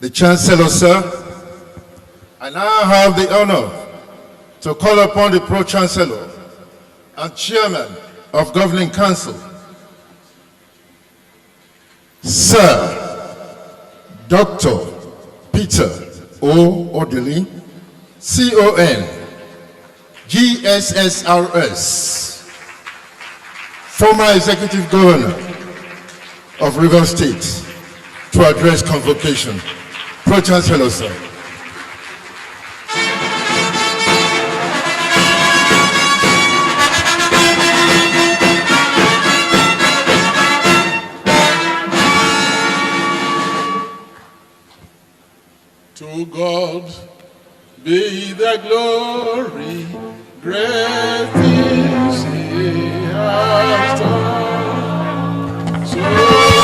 the Chancellor, sir, I now have the honor to call upon the Pro-Chancellor and Chairman of Governing Council, Sir Dr. Peter O. Odili, CON, GSSRS, former Executive Governor of Rivers State, to address convocation. Pro-Chancellor, sir. To God be the glory, great things He has done. So loving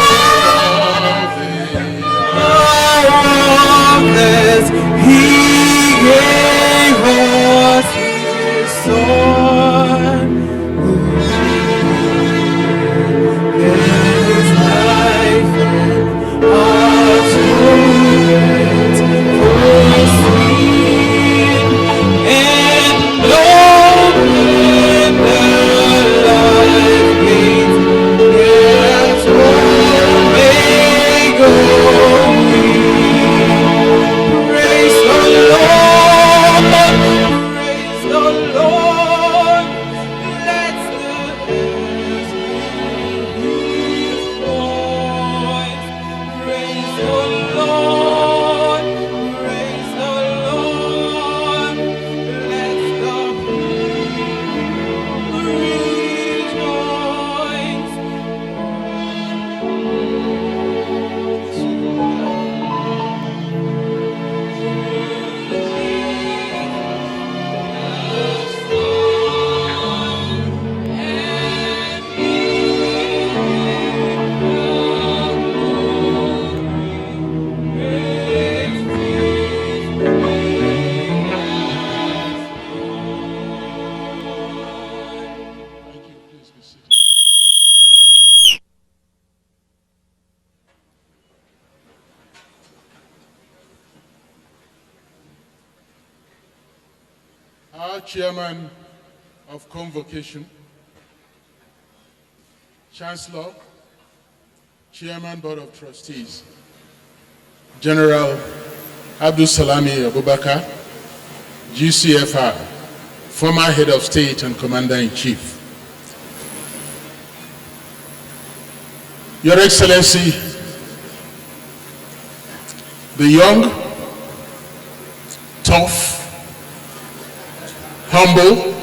He gave us His Son, who gave His life and atonement for sin, and knowing the life gave, that's what may go. Praise the Lord, praise the Lord, let the earth hear His voice. Praise the Lord, praise the Lord, let the people rejoice. thank you. Please be seated. Our Chairman of Convocation, Chancellor, Chairman Board of Trustees, General Abdul Salami Abubakar, GCFR, former Head of State and Commander-in-Chief. Your Excellency, the young, tough, humble,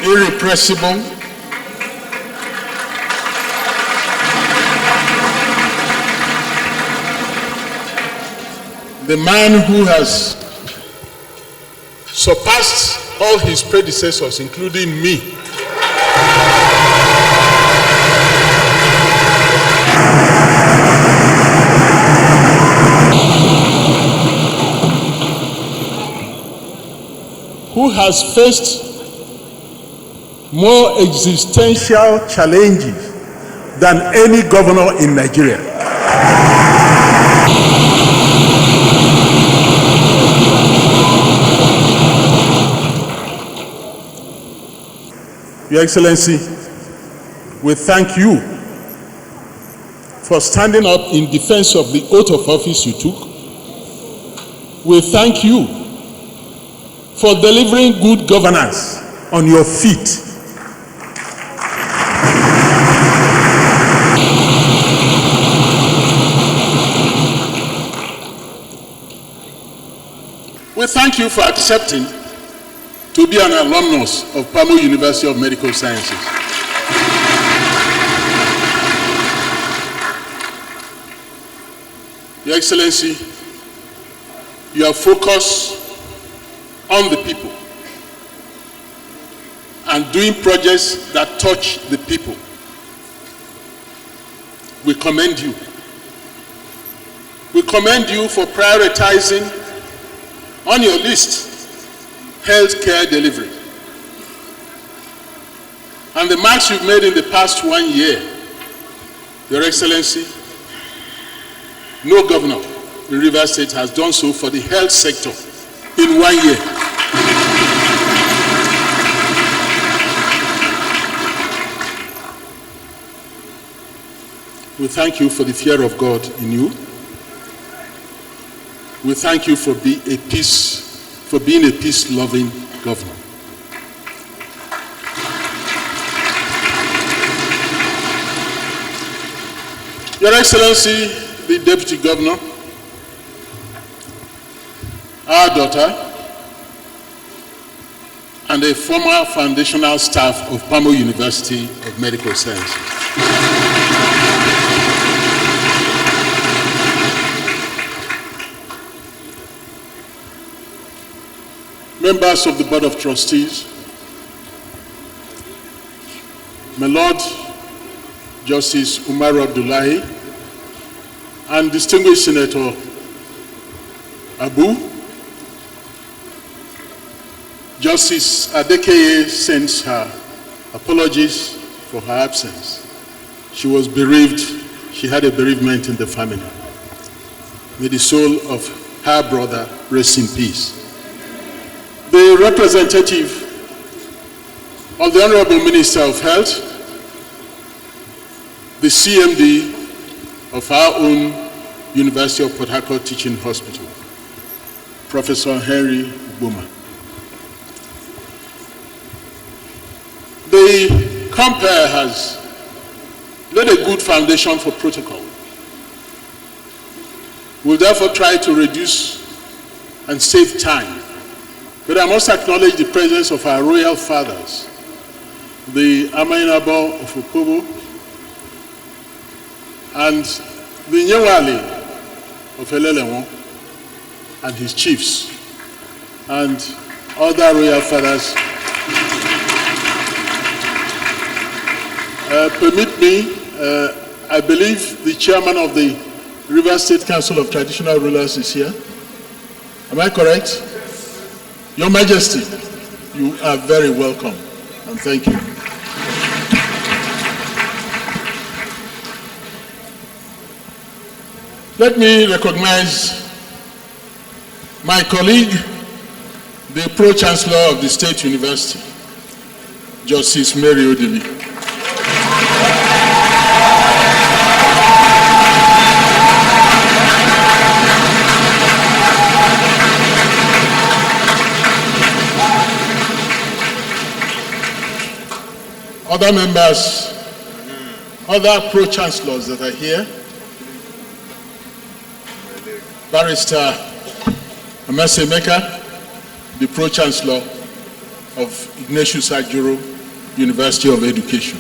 irrepressible, the man who has surpassed all his predecessors, including me, who has faced more existential challenges than any governor in Nigeria. Your Excellency, we thank you for standing up in defense of the oath of office you took. We thank you for delivering good governance on your feet. We thank you for accepting to be an alumnus of PAMO University of Medical Sciences. Your Excellency, your focus on the people and doing projects that touch the people. We commend you. We commend you for prioritizing on your list health care delivery. and the marks you've made in the past 1 year, Your Excellency, no governor in Rivers State has done so for the health sector in 1 year. We thank you for the fear of God in you. We thank you for being a peace-loving governor. Your Excellency, the Deputy Governor, our daughter, and a former foundational staff of PAMO University of Medical Sciences. Members of the Board of Trustees, my Lord Justice Umaru Abdullahi, and distinguished Senator Abu, Justice Adekeye sends her apologies for her absence. She was bereaved. She had a bereavement in the family. May the soul of her brother rest in peace. The representative of the Honorable Minister of Health, the CMD of our own University of Port Harcourt Teaching Hospital, Professor Henry Buma. The compare has laid a good foundation for protocol. We'll therefore try to reduce and save time. But I must acknowledge the presence of our royal fathers, the Amainabo of Opobo, and the Nyewali of Elelewon, and his chiefs, and other royal fathers. Permit me, I believe the chairman of the Rivers State Council of Traditional Rulers is here. Am I correct? Your Majesty, you are very welcome, and thank you. Let me recognize my colleague, the Pro-Chancellor of the State University, Justice Mary Odili. Other members, other Pro-Chancellors that are here, Barrister Amase Meka, the Pro-Chancellor of Ignatius Ajuru University of Education.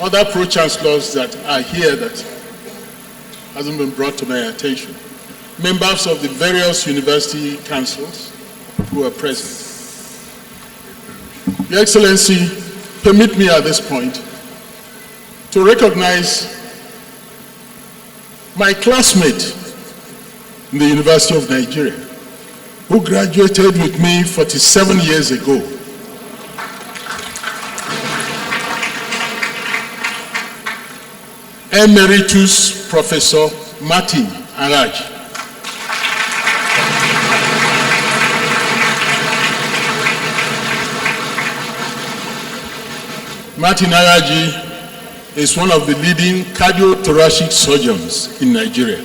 Other Pro-Chancellors that are here that hasn't been brought to my attention. Members of the various university councils who are present. Your Excellency, permit me at this point to recognize my classmate in the University of Nigeria, who graduated with me 47 years ago. Emeritus Professor Martin Araj. Martin Araji is one of the leading cardiothoracic surgeons in Nigeria.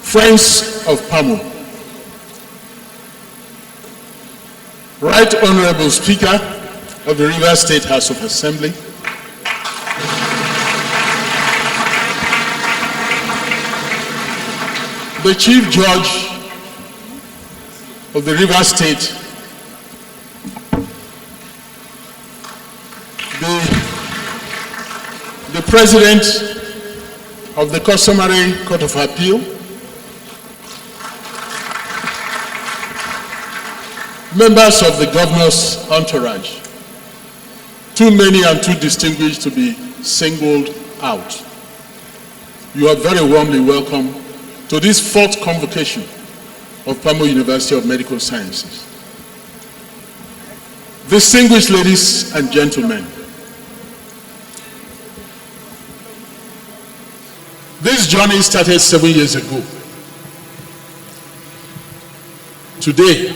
Friends of PAMO, Right Honorable Speaker of the Rivers State House of Assembly, the Chief Judge of the Rivers State, the President of the Customary Court of Appeal, members of the Governor's entourage, too many and too distinguished to be singled out. You are very warmly welcome to this 4th convocation of PAMO University of Medical Sciences. Distinguished ladies and gentlemen, this journey started 7 years ago. Today,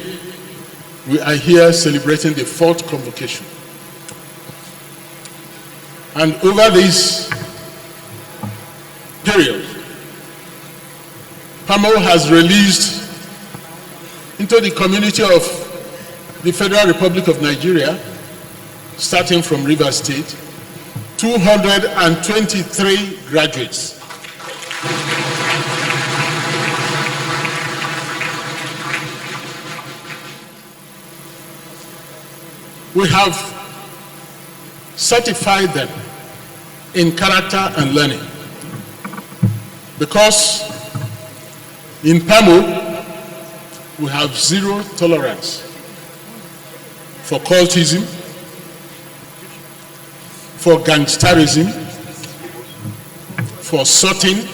we are here celebrating the 4th convocation. And over this period, PAMO has released into the community of the Federal Republic of Nigeria, starting from Rivers State, 223 graduates. We have certified them in character and learning, because in PAMO we have zero tolerance for cultism, for gangsterism, for sorting,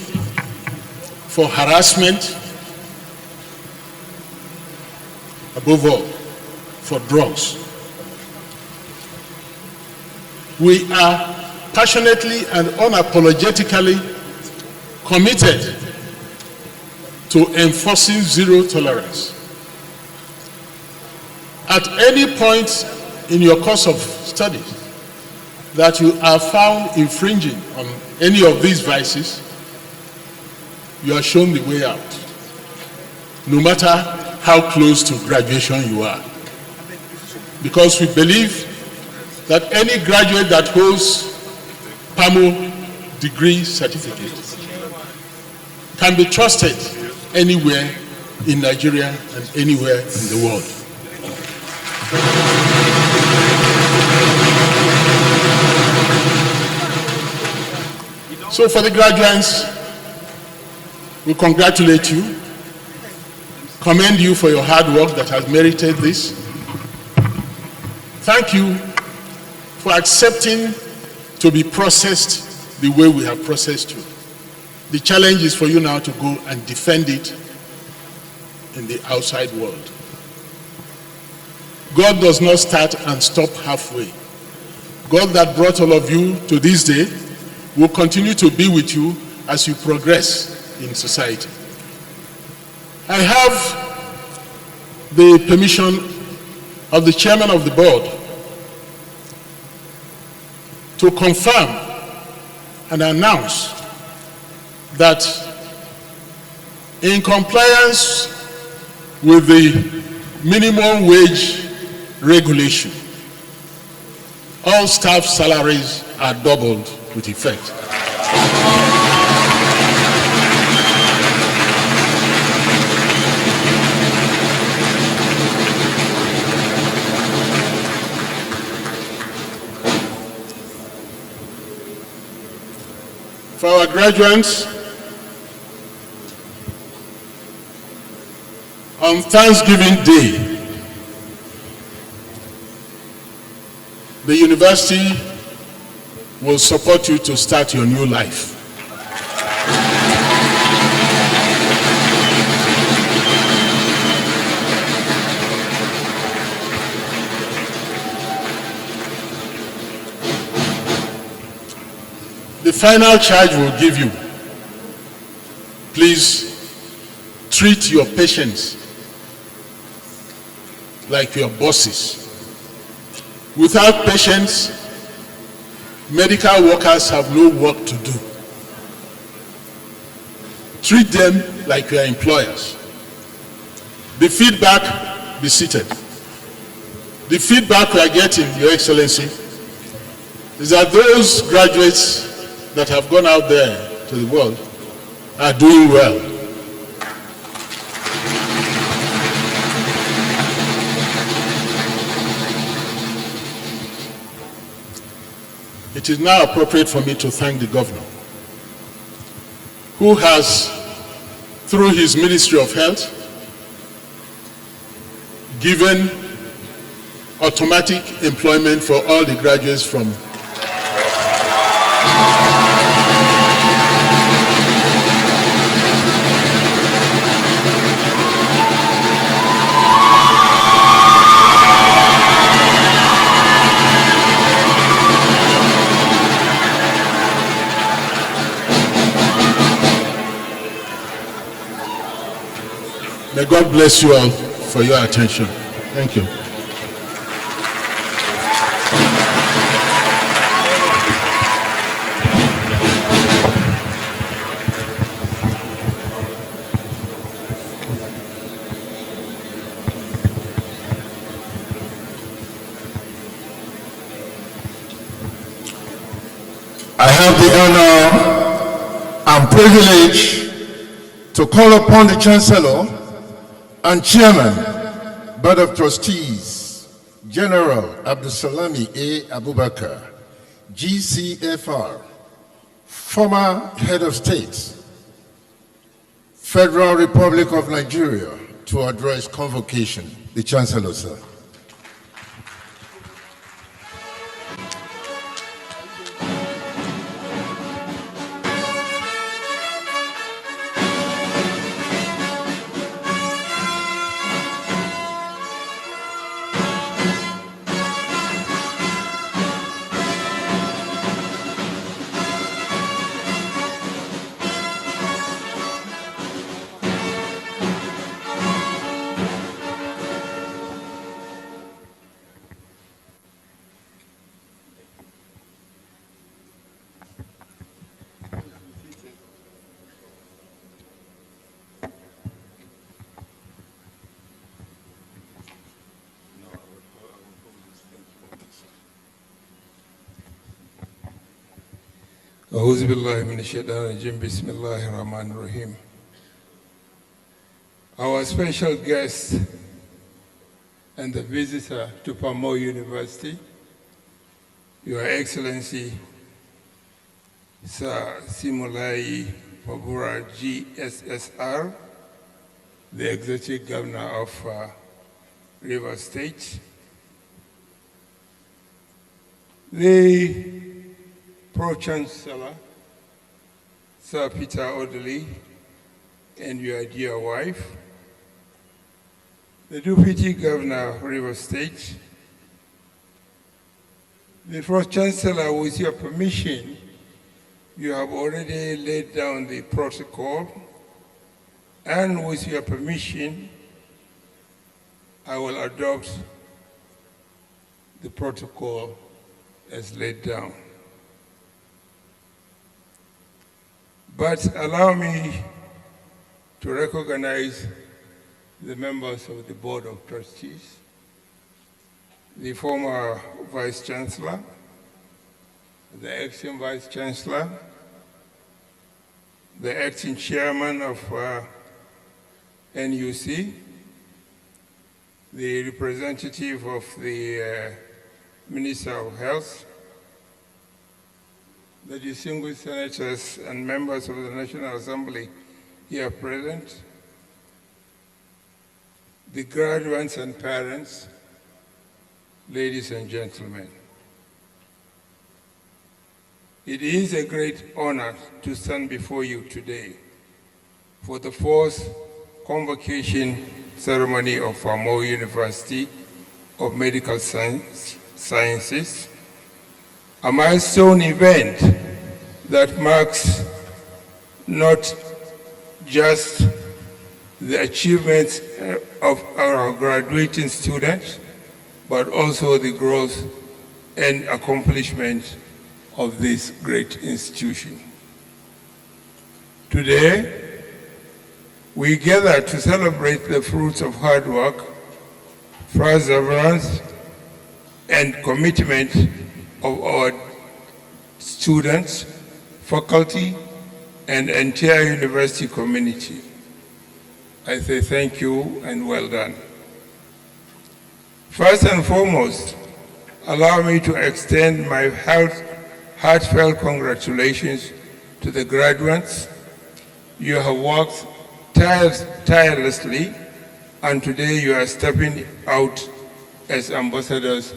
for harassment, above all, for drugs. We are passionately and unapologetically committed to enforcing zero tolerance. At any point in your course of studies that you are found infringing on any of these vices, you are shown the way out, no matter how close to graduation you are. Because we believe that any graduate that holds PAMO degree certificate can be trusted anywhere in Nigeria and anywhere in the world. So for the graduates, we congratulate you, commend you for your hard work that has merited this. Thank you for accepting to be processed the way we have processed you. The challenge is for you now to go and defend it in the outside world. God does not start and stop halfway. God that brought all of you to this day will continue to be with you as you progress in society. I have the permission of the chairman of the board to confirm and announce that in compliance with the minimum wage regulation, all staff salaries are doubled with effect. For our graduates, on Thanksgiving Day, the university will support you to start your new life. The final charge we'll give you: please treat your patients like your bosses. Without patients, medical workers have no work to do. Treat them like your employers. The feedback, be seated. The feedback we are getting, Your Excellency, is that those graduates that have gone out there to the world are doing well. It is now appropriate for me to thank the governor, who has, through his Ministry of Health, given automatic employment for all the graduates from May God bless you all for your attention. Thank you. I have the honor and privilege to call upon the Chancellor and Chairman, Board of Trustees, General Abdulsalami A. Abubakar, GCFR, former Head of State, Federal Republic of Nigeria, to address convocation. The Chancellor, sir. أعوذ بالله من الشيطان الرجيم بسم الله الرحمن الرحيم. Our special guest and the visitor to PAMO University, Your Excellency Sir Siminalayi Fubara, GSSR, the Executive Governor of Rivers State, the Pro-Chancellor, Sir Peterobi, and your dear wife, the Deputy Governor of Rivers State, the Pro-Chancellor, with your permission, you have already laid down the protocol, and with your permission, I will adopt the protocol as laid down. But allow me to recognize the members of the Board of Trustees, the former Vice Chancellor, the acting Vice Chancellor, the acting Chairman of NUC, the representative of the Minister of Health, the distinguished senators and members of the National Assembly here present, the graduates and parents, ladies and gentlemen. It is a great honor to stand before you today for the fourth convocation ceremony of PAMO University of Medical Sciences, a milestone event that marks not just the achievements of our graduating students, but also the growth and accomplishment of this great institution. Today, we gather to celebrate the fruits of hard work, perseverance, and commitment of our students, faculty, and entire university community. I say thank you and well done. First and foremost, allow me to extend my heartfelt congratulations to the graduates. You have worked tirelessly, and today you are stepping out as ambassadors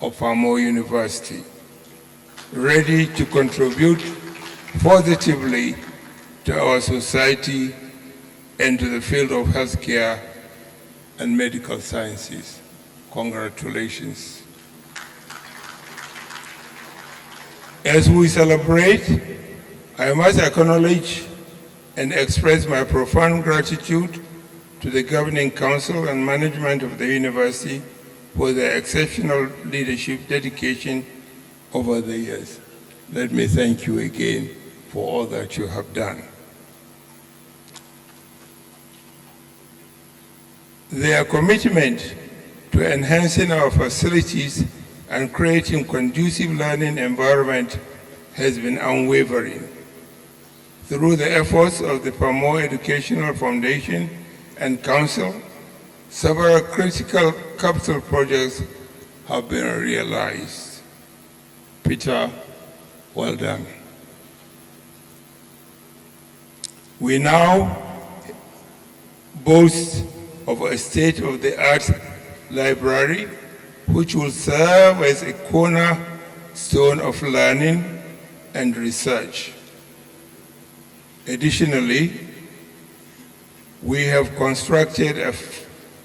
of PAMO University. ready to contribute positively to our society and to the field of healthcare and medical sciences. Congratulations. As we celebrate, I must acknowledge and express my profound gratitude to the Governing Council and management of the university for their exceptional leadership dedication over the years. Let me thank you again for all that you have done. Their commitment to enhancing our facilities and creating conducive learning environment has been unwavering. Through the efforts of the PAMO Educational Foundation and Council, several critical capital projects have been realized. Peter, well done. We now boast of a state-of-the-art library which will serve as a cornerstone of learning and research. Additionally, we have constructed a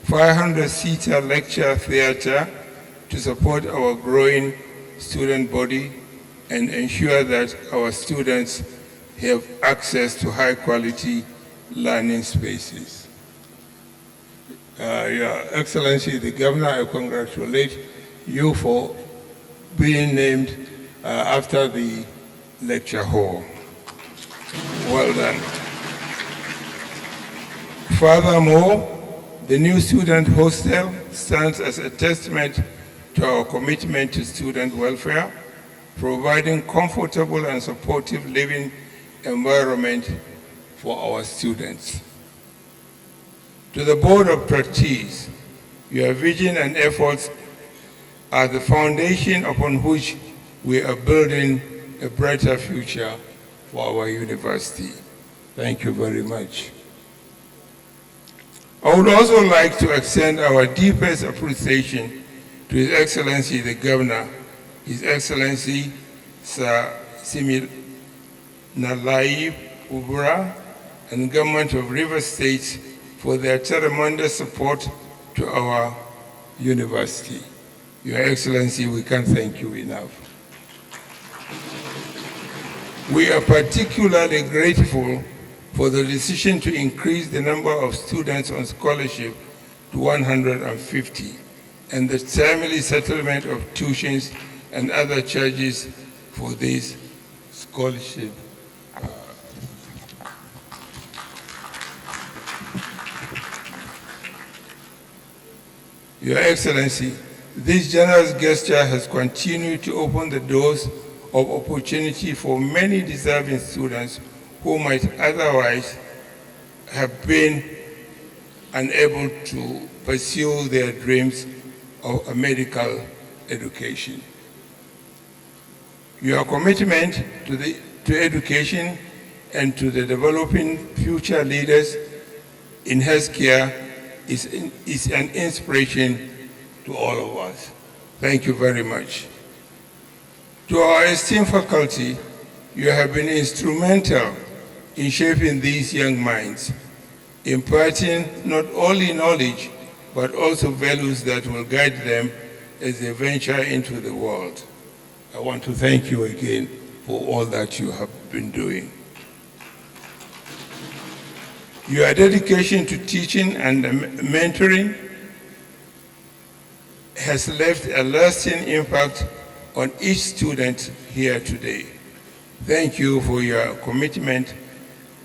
500-seater lecture theater to support our growing student body and ensure that our students have access to high-quality learning spaces. Your Excellency, the Governor, I congratulate you for being named after the lecture hall. Well done. Furthermore, the new student hostel stands as a testament to our commitment to student welfare, providing comfortable and supportive living environment for our students. To the Board of Trustees, your vision and efforts are the foundation upon which we are building a brighter future for our university. Thank you very much. I would also like to extend our deepest appreciation to His Excellency the Governor, His Excellency Sir Siminalayi Fubara, and Government of River State for their tremendous support to our university. Your Excellency, we can't thank you enough. We are particularly grateful for the decision to increase the number of students on scholarship to 150 and the timely settlement of tuitions and other charges for this scholarship. Your Excellency, this generous gesture has continued to open the doors of opportunity for many deserving students who might otherwise have been unable to pursue their dreams of a medical education. Your commitment to education and to the developing future leaders in healthcare is an inspiration to all of us. Thank you very much. To our esteemed faculty, you have been instrumental in shaping these young minds, imparting not only knowledge, but also values that will guide them as they venture into the world. I want to thank you again for all that you have been doing. Your dedication to teaching and mentoring has left a lasting impact on each student here today. Thank you for your commitment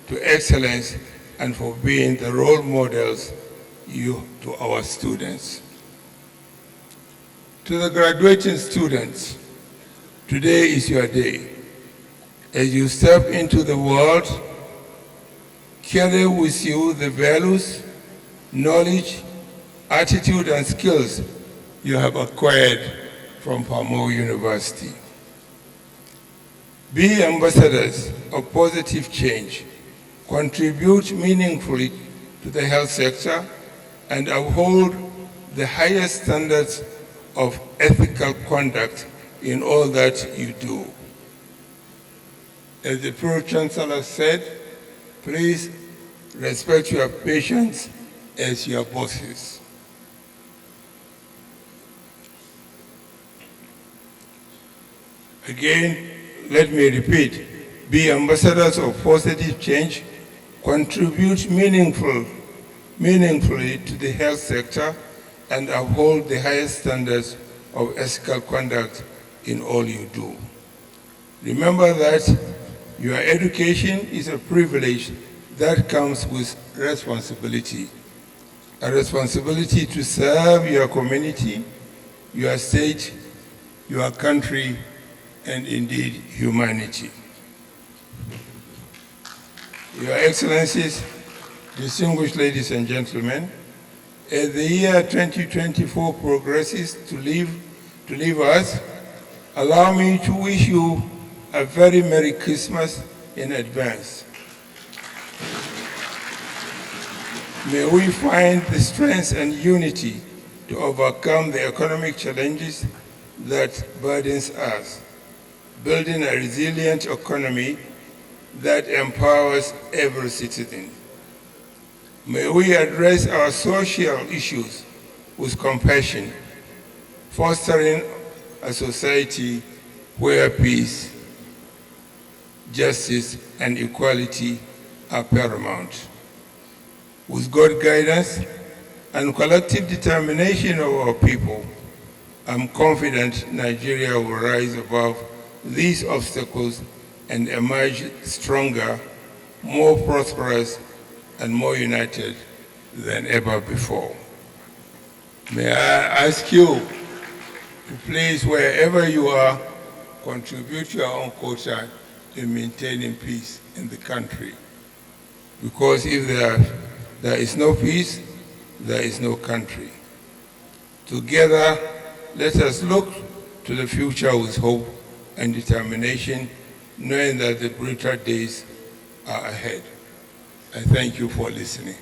to excellence and for being the role models to our students. To the graduating students, today is your day. As you step into the world, carry with you the values, knowledge, attitude, and skills you have acquired from PAMO University. Be ambassadors of positive change, contribute meaningfully to the health sector, and uphold the highest standards of ethical conduct in all that you do. As the Pro-Chancellor said, please respect your patients as your bosses. Again, let me repeat, be ambassadors of positive change, contribute meaningfully to the health sector, and uphold the highest standards of ethical conduct in all you do. Remember that your education is a privilege that comes with responsibility. A responsibility to serve your community, your state, your country, and indeed humanity. Your Excellencies, distinguished ladies and gentlemen, as the year 2024 progresses to leave us, allow me to wish you a very Merry Christmas in advance. May we find the strength and unity to overcome the economic challenges that burdens us, building a resilient economy that empowers every citizen. May we address our social issues with compassion, fostering a society where peace, justice, and equality are paramount. With God's guidance and collective determination of our people, I'm confident Nigeria will rise above these obstacles and emerge stronger, more prosperous, and more united than ever before. May I ask you to please, wherever you are, contribute your own quota in maintaining peace in the country. Because if there is no peace, there is no country. Together, let us look to the future with hope and determination, knowing that the brighter days are ahead. I thank you for listening.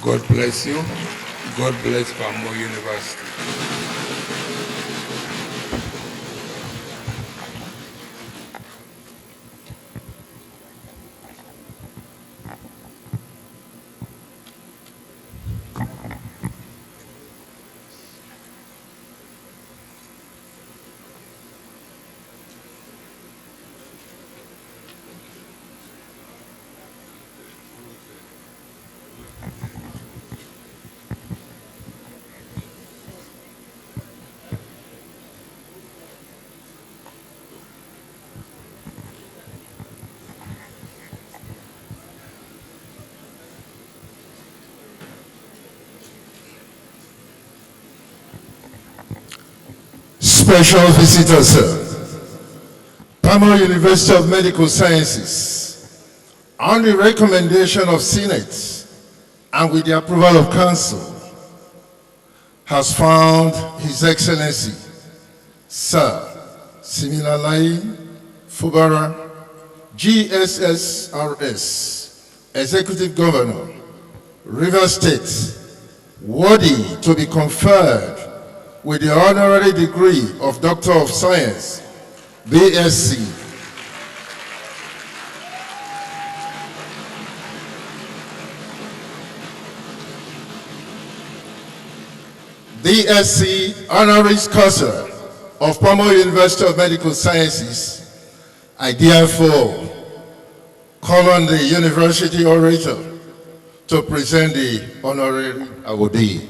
God bless you. God bless PAMO University. Special visitor, sir. PAMO University of Medical Sciences, on the recommendation of Senate and with the approval of Council, has found His Excellency, Sir Siminalayi Fubara, GSSRS, Executive Governor, Rivers State, worthy to be conferred with the Honorary Degree of Doctor of Science, BSc. BSc Honoris Causa of PAMO University of Medical Sciences, I therefore call on the University Orator to present the Honorary Awardee.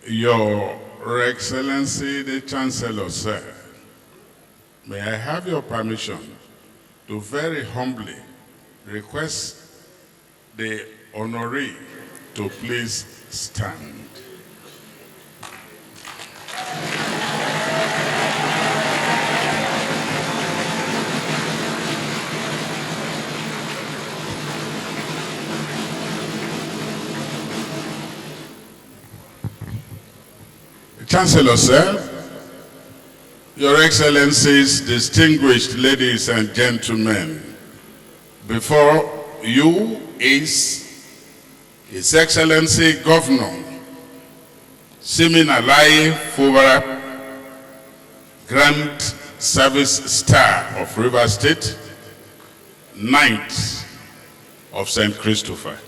Your Excellency, the Chancellor, sir, may I have your permission to very humbly request the Honorary to please stand. Chancellor, sir, Your Excellencies, distinguished ladies and gentlemen, before you is His Excellency Governor Siminalayi Fubara, Grand Service Star of Rivers State, Knight of St. Christopher.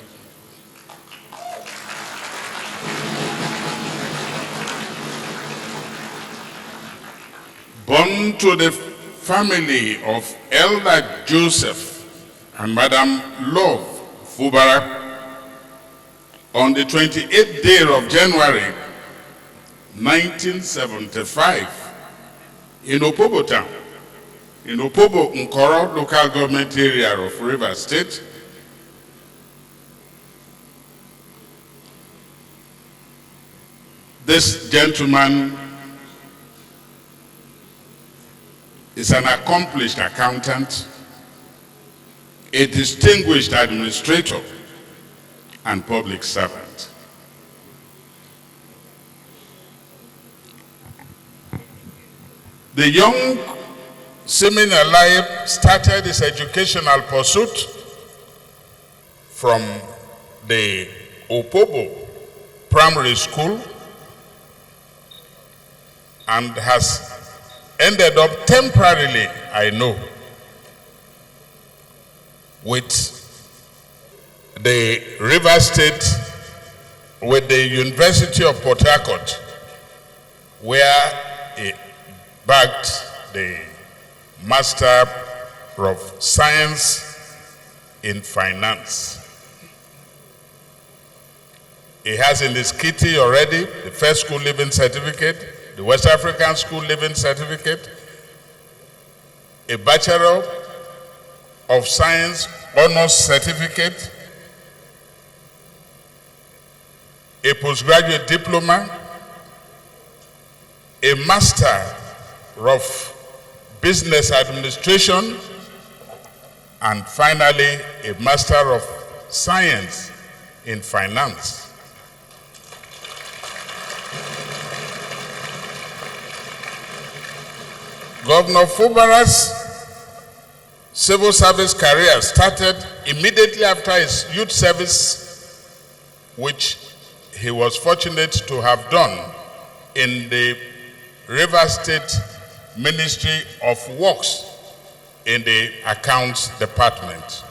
Born to the family of Elder Joseph and Madam Love Fubara on the 28th day of January 1975 in Opobo town, in Opobo Nkoro local government area of Rivers State, this gentleman is an accomplished accountant, a distinguished administrator, and public servant. The young Siminalayi started his educational pursuit from the Opobo Primary School and has ended up temporarily, I know, with the Rivers State, with the University of Port Harcourt, where he bagged the Master of Science in Finance. He has in his kitty already the first school living certificate, the West African School Living Certificate, a Bachelor of Science Honors Certificate, a postgraduate diploma, a Master of Business Administration, and finally, a Master of Science in Finance. Governor Fubara's civil service career started immediately after his youth service, which he was fortunate to have done in the Rivers State Ministry of Works in the Accounts Department.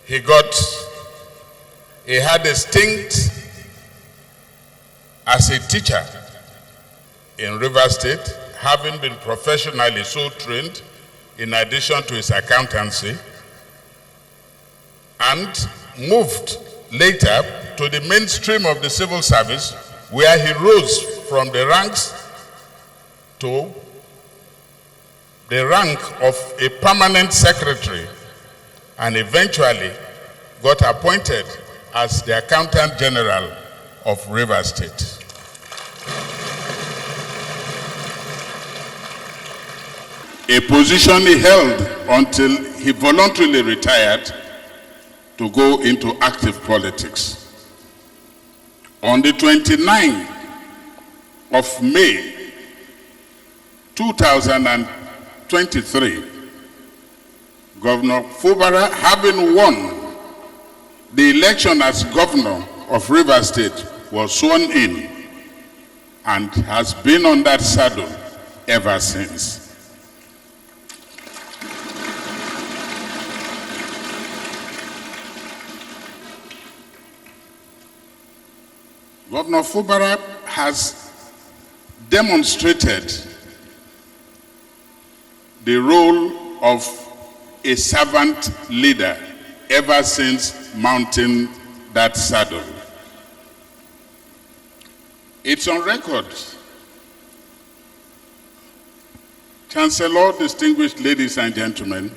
He had a stint as a teacher in Rivers State, having been professionally so trained in addition to his accountancy, and moved later to the mainstream of the civil service, where he rose from the ranks to the rank of a permanent secretary and eventually got appointed as the Accountant General of Rivers State. A position he held until he voluntarily retired to go into active politics. On the 29th of May 2023, Governor Fubara, having won the election as governor of Rivers State, was sworn in and has been on that saddle ever since. Governor Fubara has demonstrated the role of a servant leader ever since mounting that saddle. It's on record. Chancellor, distinguished ladies and gentlemen,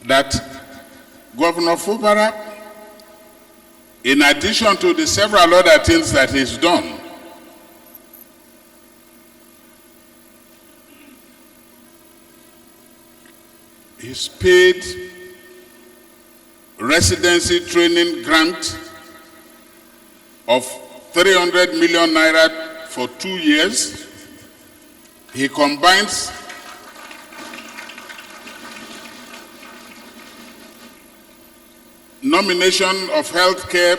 that Governor Fubara, in addition to the several other things that he's done, he's paid residency training grant of 300 million naira for 2 years. He combines nomination of healthcare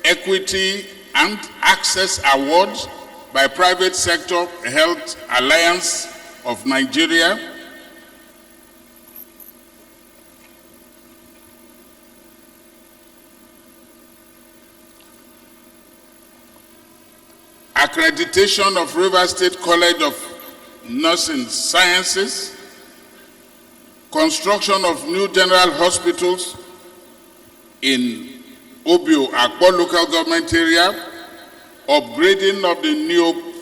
equity and access awards by Private Sector Health Alliance of Nigeria, accreditation of Rivers State College of Nursing Sciences, construction of new general hospitals in Obio, Akpo local government area, upgrading of the new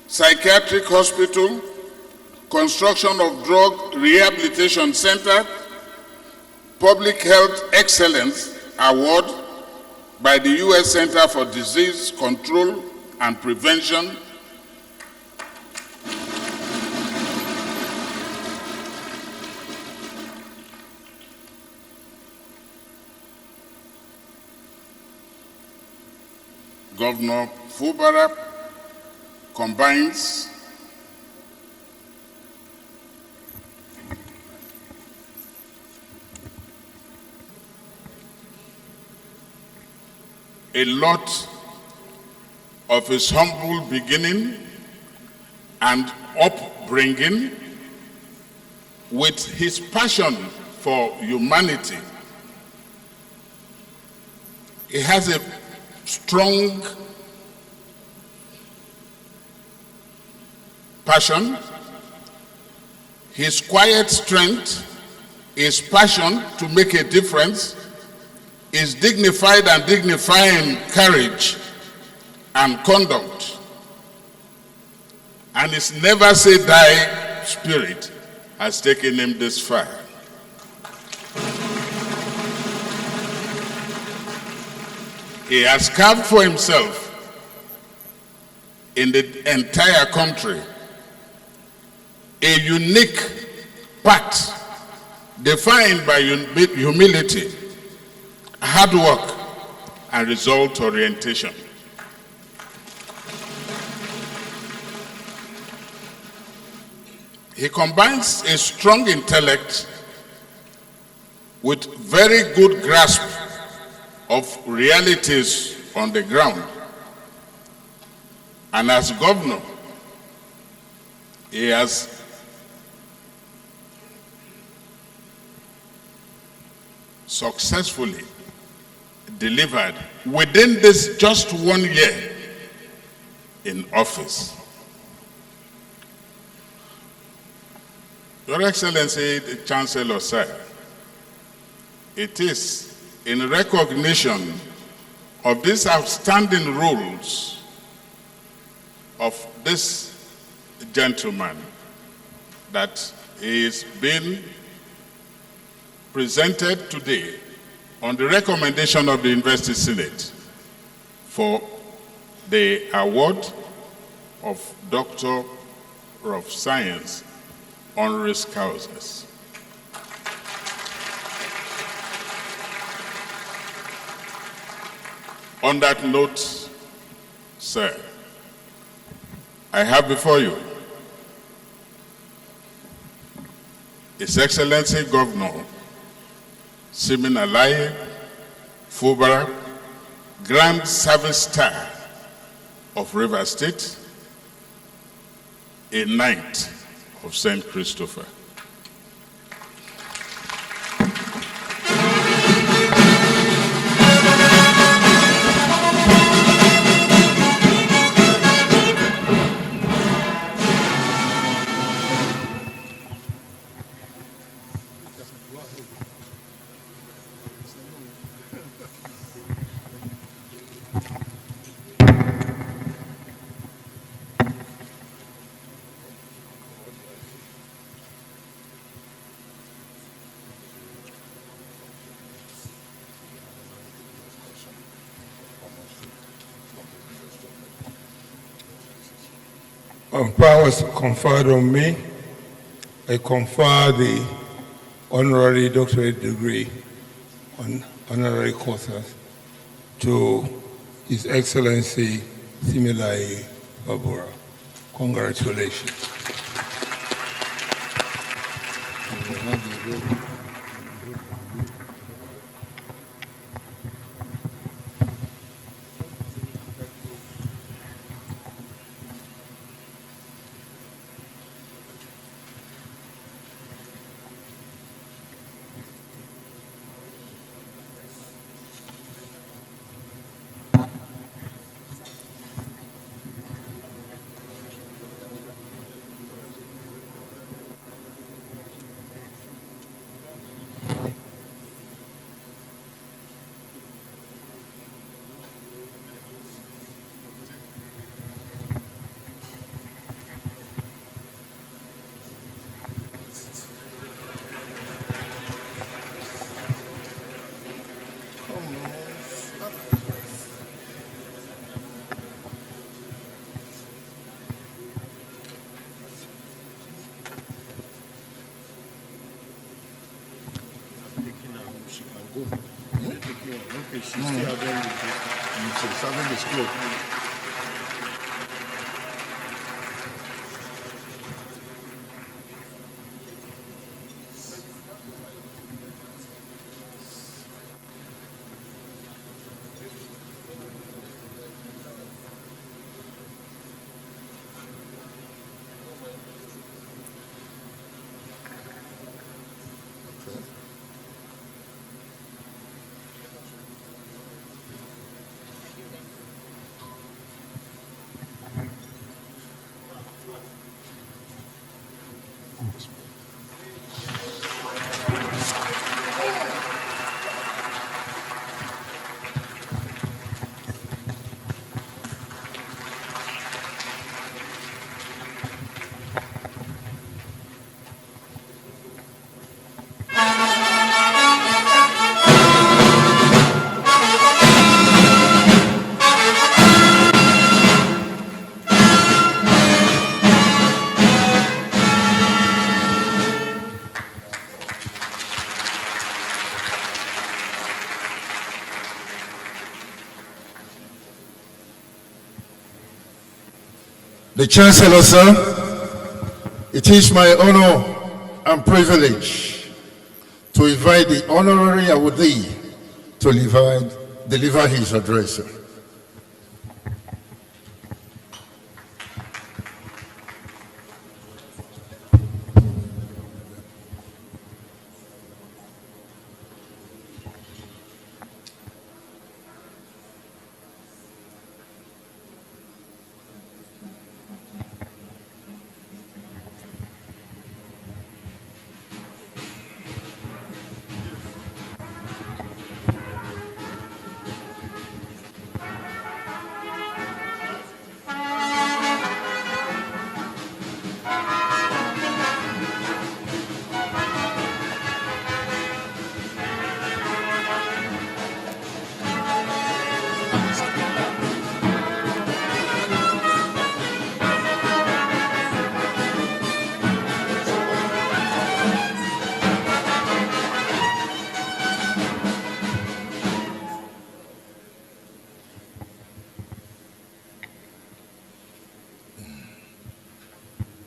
psychiatric hospital, construction of drug rehabilitation center, public health excellence award by the U.S. Center for Disease Control and Prevention, Governor Fubara combines a lot of his humble beginning and upbringing with his passion for humanity. He has a strong passion, his quiet strength, his passion to make a difference, his dignified and dignifying courage and conduct, and his never say die spirit has taken him this far. He has carved for himself in the entire country a unique path defined by humility, hard work, and result orientation. He combines a strong intellect with very good grasp of realities on the ground. And as governor, he has successfully delivered within this just 1 year in office. Your Excellency, the Chancellor, sir, it is in recognition of these outstanding roles of this gentleman that he is being presented today on the recommendation of the University Senate for the award of Doctor of Science honoris causa. On that note, sir, I have before you His Excellency Governor Siminalayi Fubara, Grand Service Star of Rivers State, a Knight of St. Christopher. On powers conferred on me, I confer the Honorary Doctorate Degree on honorary courses to His Excellency Siminalayi Fubara. Congratulations. The Chancellor, sir, it is my honor and privilege to invite the Honorary awardee to deliver his address, sir.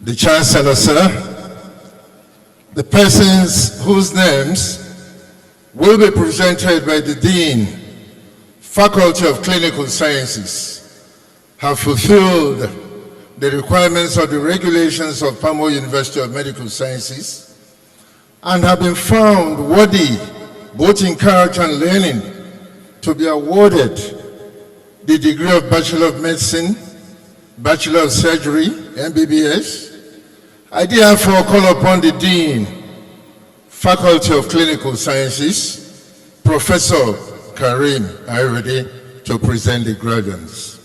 The Chancellor, sir, the persons whose names will be presented by the Dean, Faculty of Clinical Sciences, have fulfilled the requirements of the regulations of PAMO University of Medical Sciences and have been found worthy, both in character and learning, to be awarded the degree of Bachelor of Medicine, Bachelor of Surgery, MBBS. I therefore call upon the Dean, Faculty of Clinical Sciences, Professor Karim Ayode, to present the graduates.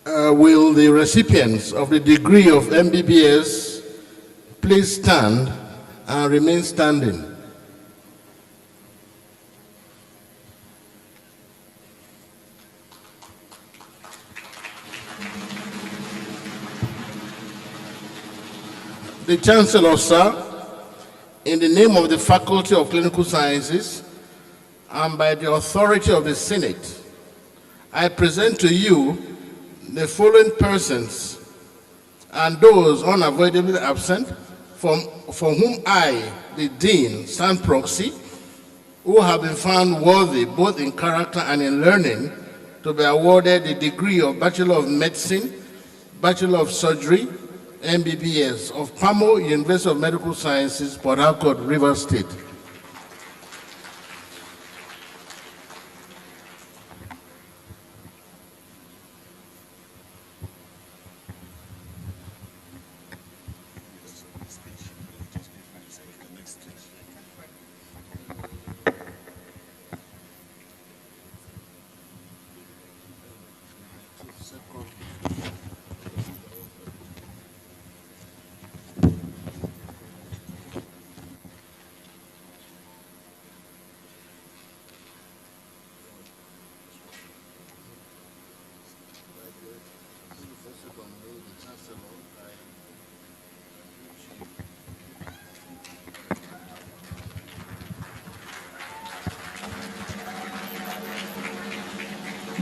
Will the recipients of the degree of MBBS please stand and remain standing? The Chancellor, sir, in the name of the Faculty of Clinical Sciences and by the authority of the Senate, I present to you the following persons and those unavoidably absent from whom I, the Dean, stand proxy, who have been found worthy both in character and in learning to be awarded the degree of Bachelor of Medicine, Bachelor of Surgery, MBBS of PAMO University of Medical Sciences, Port Harcourt, Rivers State.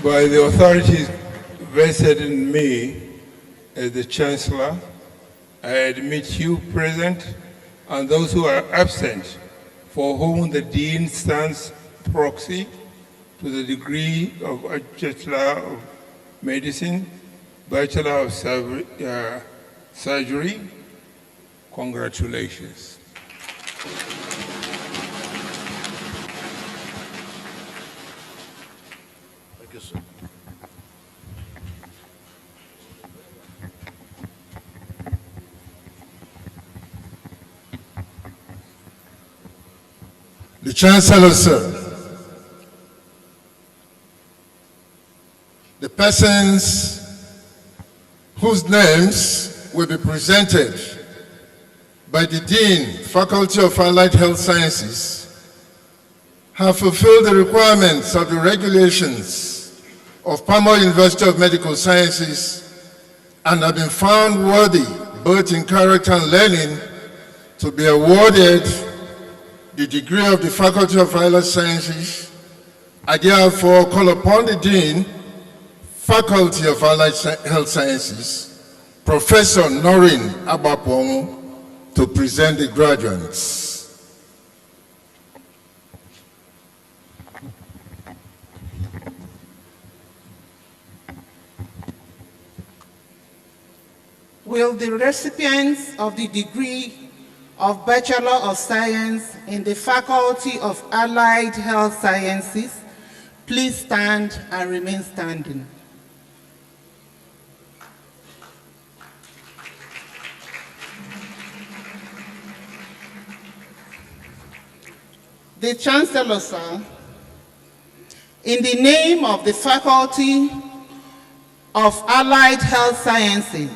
By the authorities vested in me as the Chancellor, I admit you present and those who are absent, for whom the Dean stands proxy to the degree of Bachelor of Medicine, Bachelor of Surgery. Congratulations. Thank you, sir. The Chancellor, sir. The persons whose names will be presented by the Dean, Faculty of Allied Health Sciences, have fulfilled the requirements of the regulations of PAMO University of Medical Sciences and have been found worthy, both in character and learning, to be awarded the degree of the Faculty of Allied Sciences. I therefore call upon the Dean, Faculty of Allied Health Sciences, Professor Noreen Abapomo, to present the graduates. Will the recipients of the degree of Bachelor of Science in the Faculty of Allied Health Sciences please stand and remain standing? The Chancellor, sir, in the name of the Faculty of Allied Health Sciences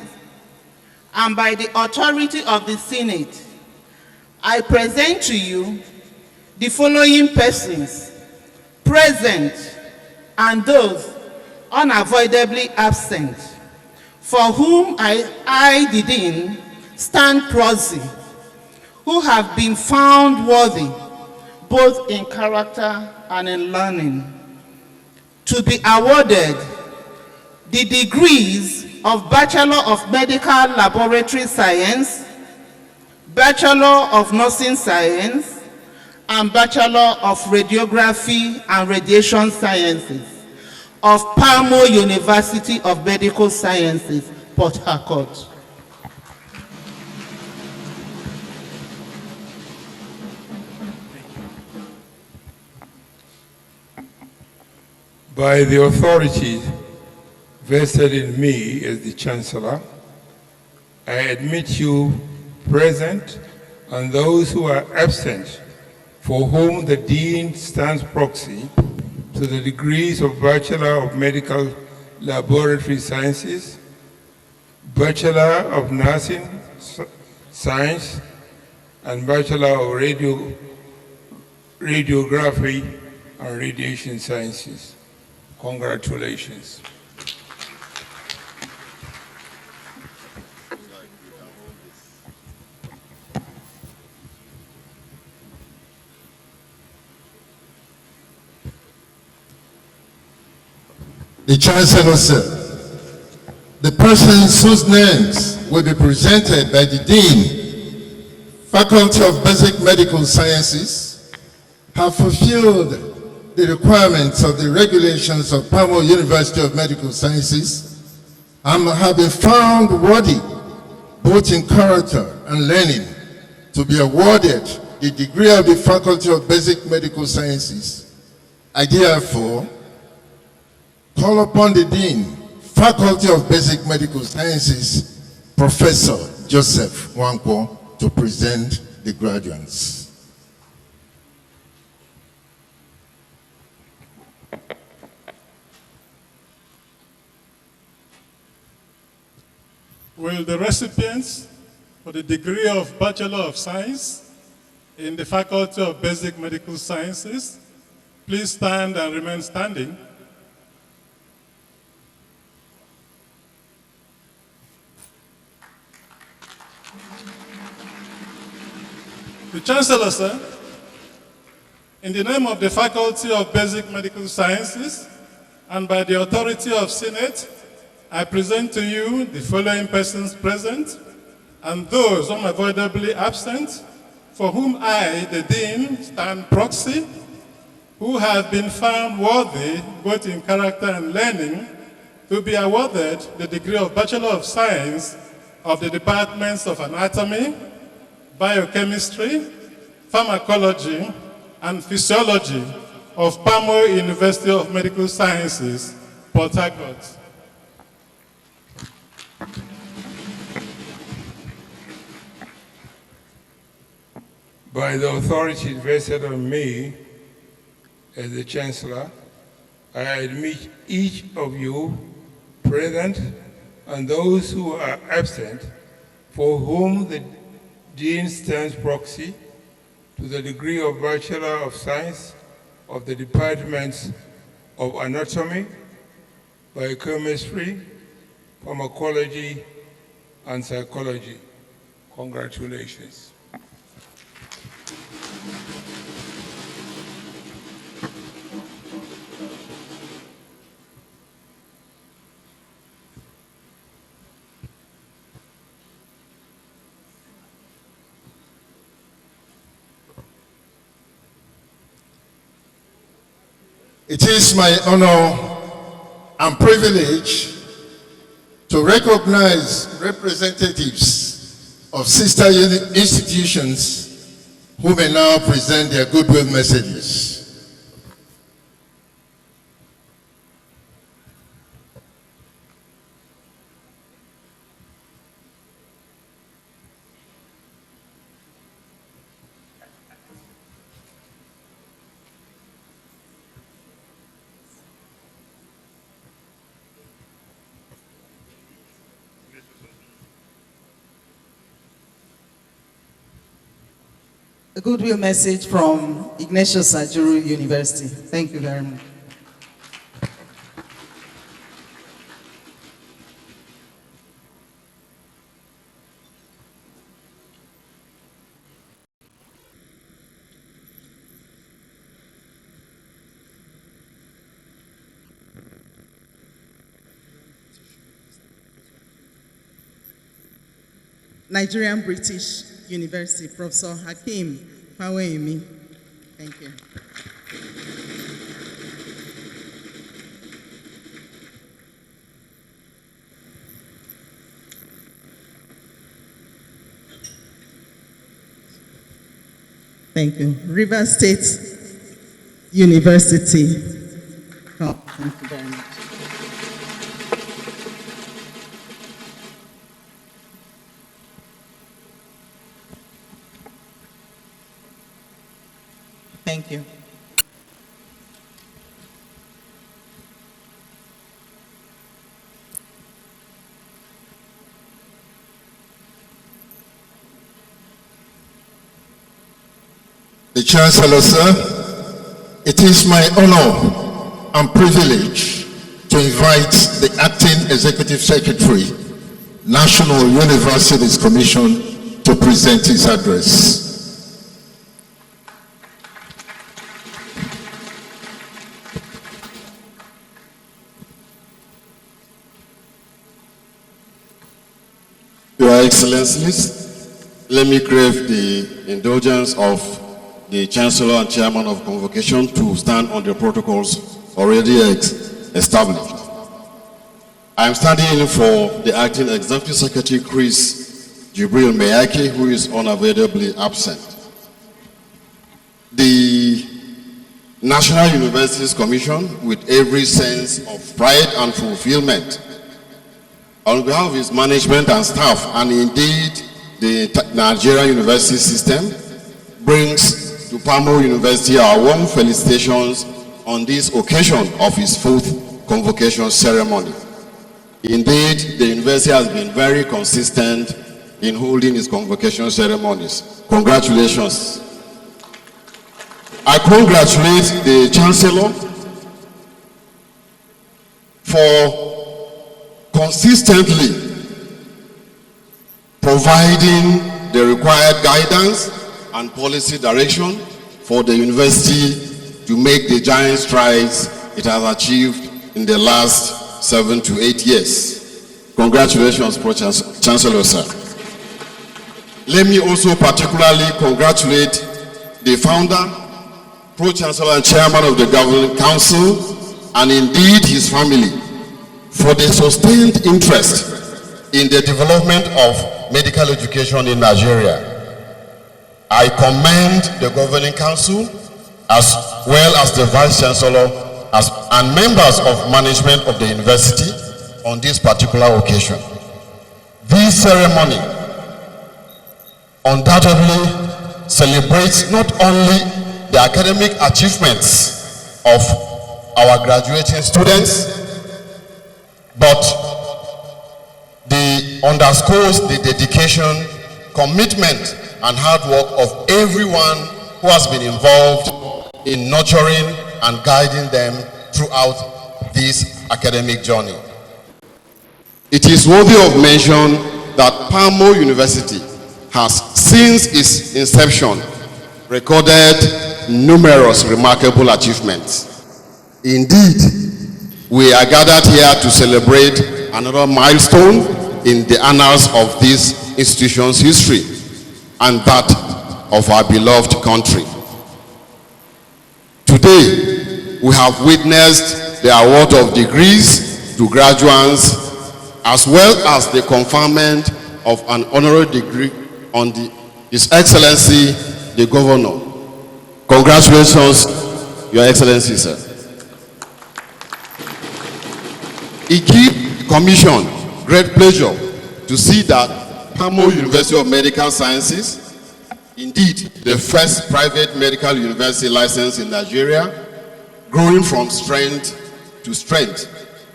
and by the authority of the Senate, I present to you the following persons present and those unavoidably absent, for whom I, the Dean, stand proxy, who have been found worthy both in character and in learning, to be awarded the degrees of Bachelor of Medical Laboratory Science, Bachelor of Nursing Science, and Bachelor of Radiography and Radiation Sciences of PAMO University of Medical Sciences, Port Harcourt. By the authority vested in me as the Chancellor, I admit you present and those who are absent, for whom the Dean stands proxy to the degrees of Bachelor of Medical Laboratory Sciences, Bachelor of Nursing Science, and Bachelor of Radiography and Radiation Sciences. Congratulations. The Chancellor said, the persons whose names will be presented by the Dean, Faculty of Basic Medical Sciences, have fulfilled the requirements of the regulations of PAMO University of Medical Sciences and have been found worthy, both in character and learning, to be awarded the degree of the Faculty of Basic Medical Sciences. I therefore call upon the Dean, Faculty of Basic Medical Sciences, Professor Joseph Nwankwo, to present the graduates. Will the recipients for the degree of Bachelor of Science in the Faculty of Basic Medical Sciences please stand and remain standing? The Chancellor, sir, in the name of the Faculty of Basic Medical Sciences and by the authority of Senate, I present to you the following persons present and those unavoidably absent, for whom I, the Dean, stand proxy, who have been found worthy, both in character and learning, to be awarded the degree of Bachelor of Science of the Departments of Anatomy, Biochemistry, Pharmacology, and Physiology of PAMO University of Medical Sciences, Port Harcourt. By the authority vested on me as the Chancellor, I admit each of you present and those who are absent, for whom the Dean stands proxy, to the degree of Bachelor of Science of the Departments of Anatomy, Biochemistry, Pharmacology, and Psychology. Congratulations. It is my honor and privilege to recognize representatives of sister institutions who may now present their goodwill messages. A goodwill message from Ignatius Ajuru University. Thank you very much. Nigerian British University, Professor Hakeem Faweyemi. Thank you. Thank you. River State University. Oh, thank you very much. Thank you. The Chancellor, sir, it is my honor and privilege to invite the Acting Executive Secretary, National Universities Commission, to present his address. Your Excellencies, let me crave the indulgence of the Chancellor and Chairman of Convocation to stand on the protocols already established. I am standing in for the Acting Executive Secretary, Chris Jibril Meyaki, who is unavoidably absent. The National Universities Commission, with every sense of pride and fulfillment, on behalf of its management and staff, and indeed the Nigerian university system, brings to PAMO University our warm felicitations on this occasion of its 4th convocation ceremony. Indeed, the university has been very consistent in holding its convocation ceremonies. Congratulations. I congratulate the Chancellor for consistently providing the required guidance and policy direction for the university to make the giant strides it has achieved in the last 7 to 8 years. Congratulations, Pro-Chancellor, sir. Let me also particularly congratulate the founder, Pro-Chancellor and Chairman of the Governing Council, and indeed his family, for the sustained interest in the development of medical education in Nigeria. I commend the Governing Council as well as the Vice Chancellor and members of management of the university on this particular occasion. This ceremony undoubtedly celebrates not only the academic achievements of our graduating students, but underscores the dedication, commitment, and hard work of everyone who has been involved in nurturing and guiding them throughout this academic journey. It is worthy of mention that PAMO University has, since its inception, recorded numerous remarkable achievements. Indeed, we are gathered here to celebrate another milestone in the annals of this institution's history and that of our beloved country. Today, we have witnessed the award of degrees to graduates as well as the conferment of an honorary degree on His Excellency, the Governor. Congratulations, Your Excellency, sir. It gives the Commission great pleasure to see that PAMO University of Medical Sciences, indeed the first private medical university license in Nigeria, growing from strength to strength,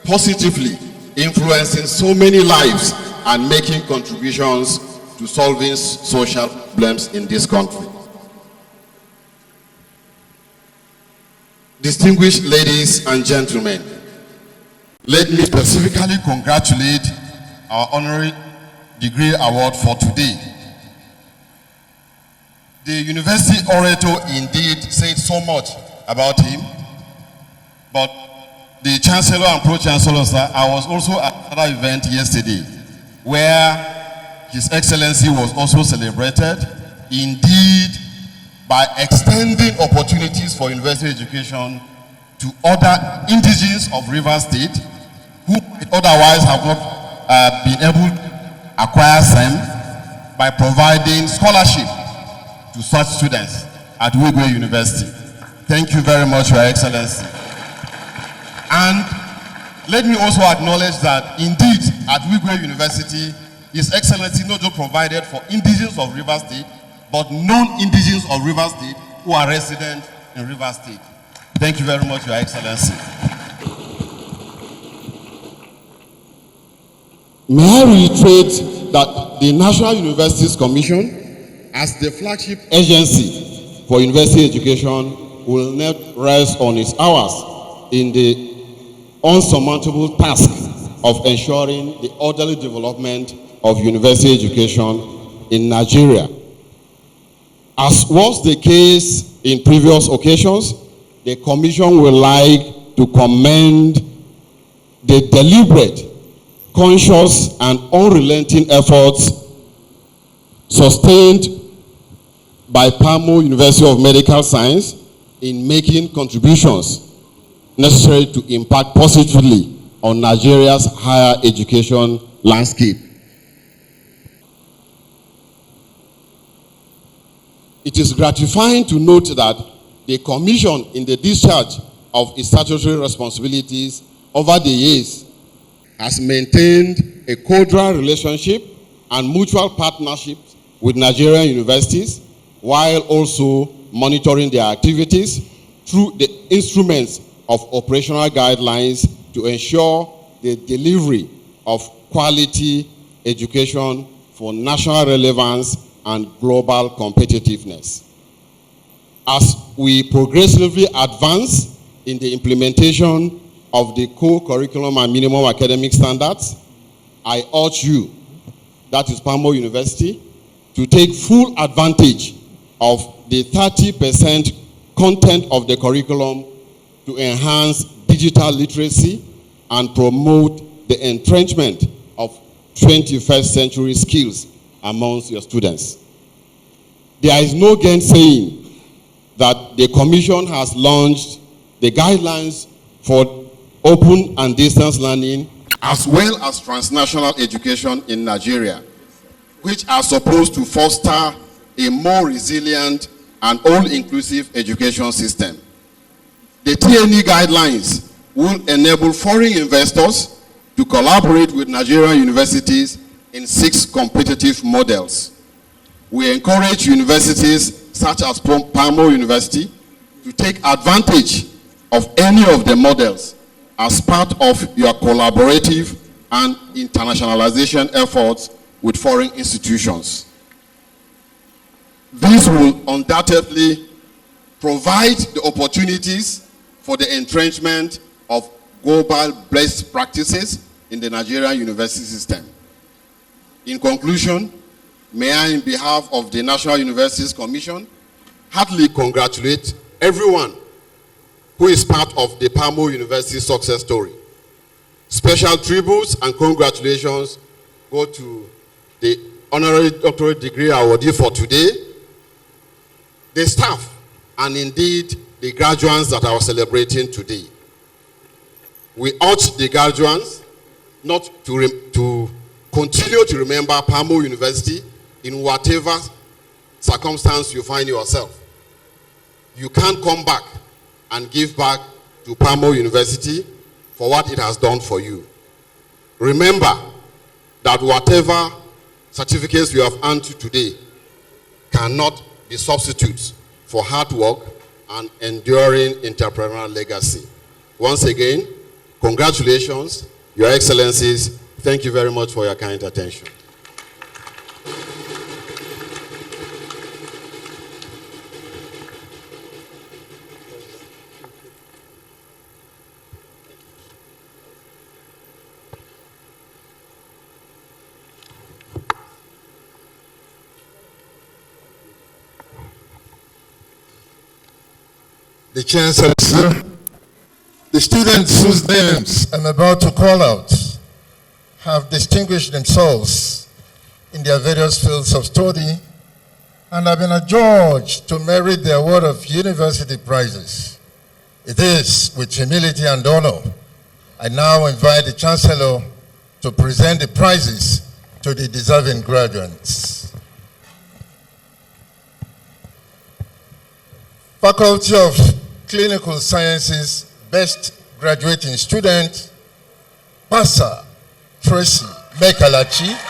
positively influencing so many lives and making contributions to solving social problems in this country. Distinguished ladies and gentlemen, let me specifically congratulate our Honorary Degree Award for today. The University Orator indeed said so much about him, but the Chancellor and Pro-Chancellor, sir, I was also at another event yesterday where His Excellency was also celebrated, indeed, by extending opportunities for university education to other indigenes of Rivers State who might otherwise have not been able to acquire SEM by providing scholarship to such students at Goodwill University. Thank you very much, Your Excellency. And let me also acknowledge that indeed at Goodwill University, His Excellency not just provided for indigenes of Rivers State, but non-indigenes of Rivers State who are resident in Rivers State. Thank you very much, Your Excellency. May I reiterate that the National Universities Commission, as the flagship agency for university education, will not rest on its hours in the unsurmountable task of ensuring the orderly development of university education in Nigeria. As was the case in previous occasions, the Commission would like to commend the deliberate, conscious, and unrelenting efforts sustained by PAMO University of Medical Science in making contributions necessary to impact positively on Nigeria's higher education landscape. It is gratifying to note that the Commission, in the discharge of its statutory responsibilities over the years, has maintained a cordial relationship and mutual partnership with Nigerian universities, while also monitoring their activities through the instruments of operational guidelines to ensure the delivery of quality education for national relevance and global competitiveness. As we progressively advance in the implementation of the core curriculum and minimum academic standards, I urge you, that is PAMO University, to take full advantage of the 30% content of the curriculum to enhance digital literacy and promote the entrenchment of 21st century skills amongst your students. There is no gainsaying that the Commission has launched the guidelines for open and distance learning as well as transnational education in Nigeria, which are supposed to foster a more resilient and all-inclusive education system. The TNE guidelines will enable foreign investors to collaborate with Nigerian universities in 6 competitive models. We encourage universities such as PAMO University to take advantage of any of the models as part of your collaborative and internationalization efforts with foreign institutions. This will undoubtedly provide the opportunities for the entrenchment of global best practices in the Nigerian university system. In conclusion, may I, in behalf of the National Universities Commission, heartily congratulate everyone who is part of the PAMO University success story. Special tributes and congratulations go to the Honorary Doctorate Degree awardee for today, the staff, and indeed the graduates that are celebrating today. We urge the graduates not to continue to remember PAMO University in whatever circumstance you find yourself. You can't come back and give back to PAMO University for what it has done for you. Remember that whatever certificates you have earned today cannot be substitutes for hard work and enduring entrepreneurial legacy. Once again, congratulations, Your Excellencies. Thank you very much for your kind attention. The Chancellor, the students whose names I'm about to call out have distinguished themselves in their various fields of study and have been adjudged to merit the award of university prizes. It is with humility and honor I now invite the Chancellor to present the prizes to the deserving graduates. Faculty of Clinical Sciences Best Graduating Student, Pastor Tracy Mekalachi.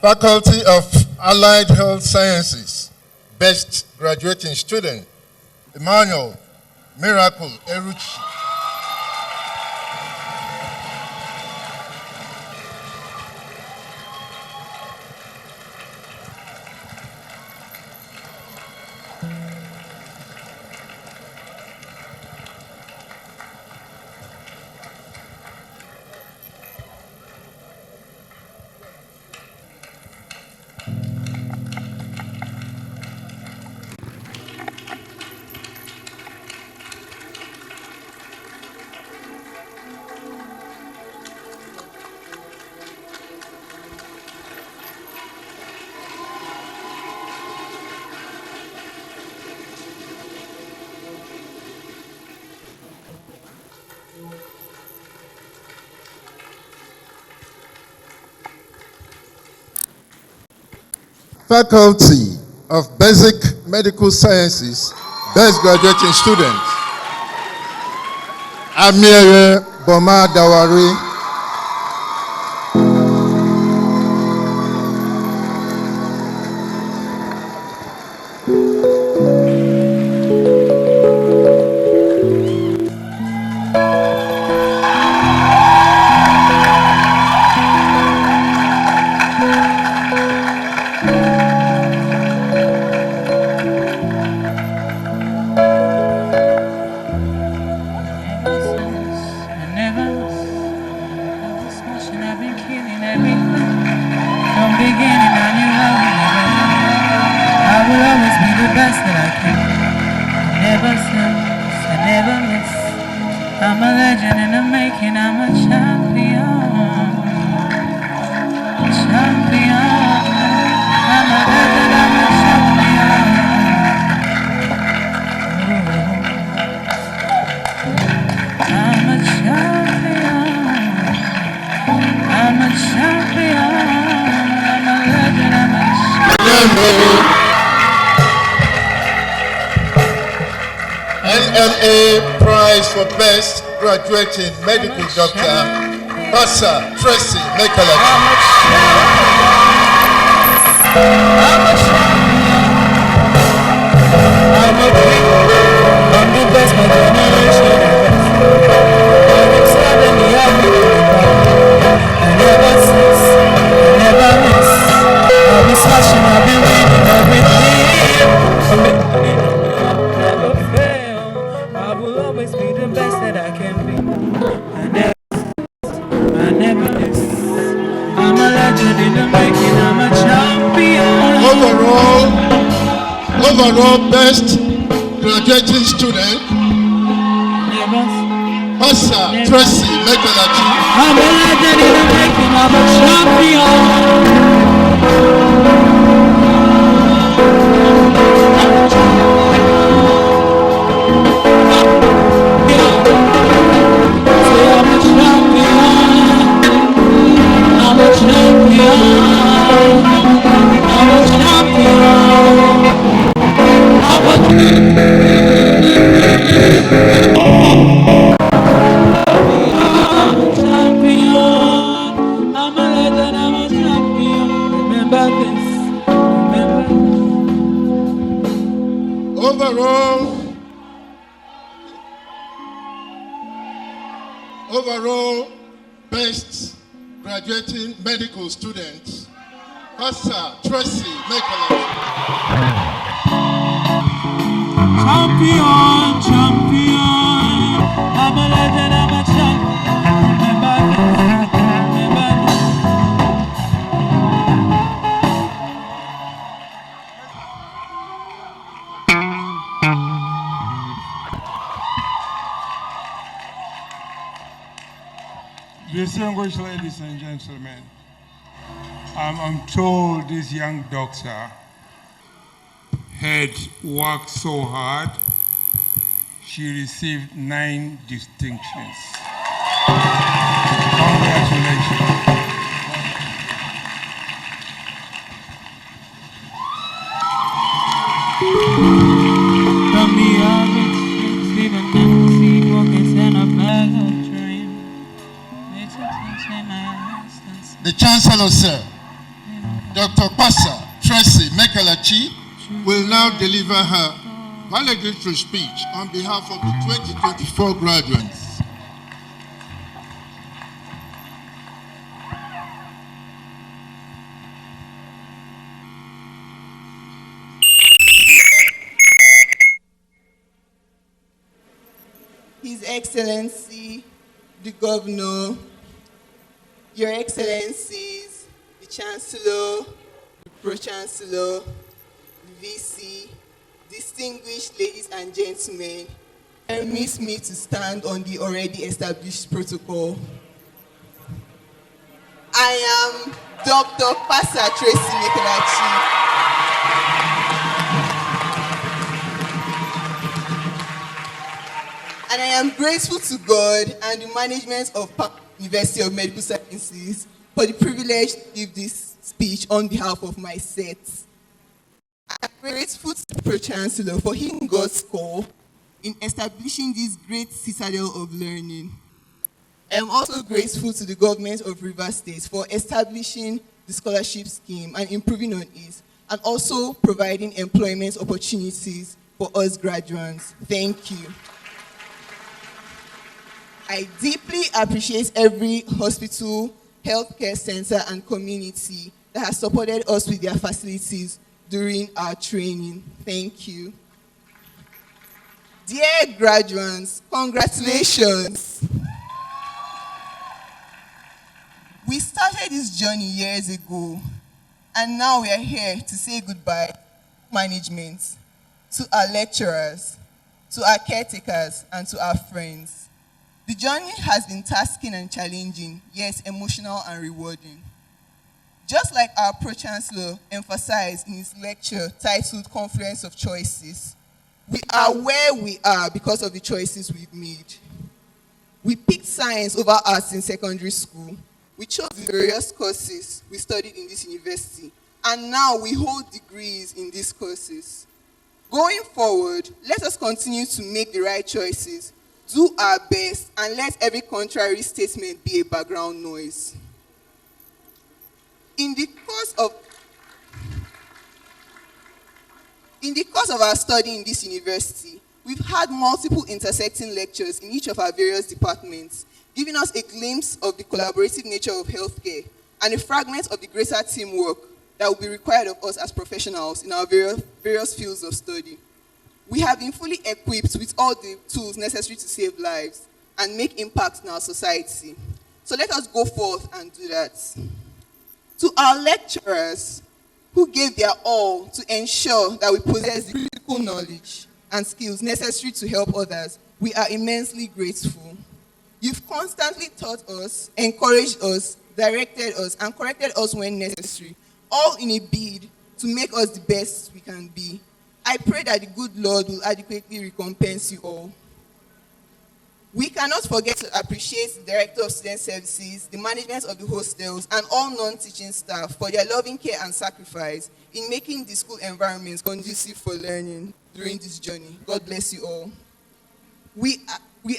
Faculty of Allied Health Sciences, Best Graduating Student, Emmanuel Miracle Eruchi. Faculty of Basic Medical Sciences, Best Graduating Student, Amire Boma Dawari. NMA Prize for Best Graduating Medical Doctor, Pastor Tracy Overall Best Graduating Student, Pastor Tracy Mekalachi. I'm a legend in the making, I'm a champion. Overall Best Graduating Medical Student, Pastor Tracy Mekalachi. Champion, champion, I'm a legend, I'm a champion. Distinguished ladies and gentlemen, I'm told this young doctor had worked so hard, she received 9 distinctions. Congratulations. From the orbit, Stephen Nancy walking stand up like a dream. The Chancellor, sir. Dr. Pasa Tracy Mekalachi will now deliver her valedictory speech on behalf of the 2024 graduates. His Excellency, the Governor, Your Excellencies, the Chancellor, the Pro-Chancellor, the VC, distinguished ladies and gentlemen, permit me to stand on the already established protocol. I am Dr. Pasa Tracy Mekalachi. And I am grateful to God and the management of PAMO University of Medical Sciences for the privilege to give this speech on behalf of my set. I am grateful to the Pro-Chancellor for hearing God's call in establishing this great citadel of learning. I am also grateful to the government of Rivers State for establishing the scholarship scheme and improving on it, and also providing employment opportunities for us graduates. Thank you. I deeply appreciate every hospital, healthcare center, and community that has supported us with their facilities during our training. Thank you. Dear graduates, congratulations. We started this journey years ago, and now we are here to say goodbye to management, to our lecturers, to our caretakers, and to our friends. The journey has been tasking and challenging, yet emotional and rewarding. Just like our Pro-Chancellor emphasized in his lecture titled Confluence of Choices, we are where we are because of the choices we've made. We picked science over arts in secondary school. We chose the various courses we studied in this university, and now we hold degrees in these courses. Going forward, let us continue to make the right choices, do our best, and let every contrary statement be a background noise. In the course of our study in this university, we've had multiple intersecting lectures in each of our various departments, giving us a glimpse of the collaborative nature of healthcare and a fragment of the greater teamwork that will be required of us as professionals in our various fields of study. We have been fully equipped with all the tools necessary to save lives and make impact in our society. So let us go forth and do that. To our lecturers who gave their all to ensure that we possess the critical knowledge and skills necessary to help others, we are immensely grateful. You've constantly taught us, encouraged us, directed us, and corrected us when necessary, all in a bid to make us the best we can be. I pray that the good Lord will adequately recompense you all. We cannot forget to appreciate the Director of Student Services, the management of the hostels, and all non-teaching staff for their loving care and sacrifice in making the school environments conducive for learning during this journey. God bless you all. We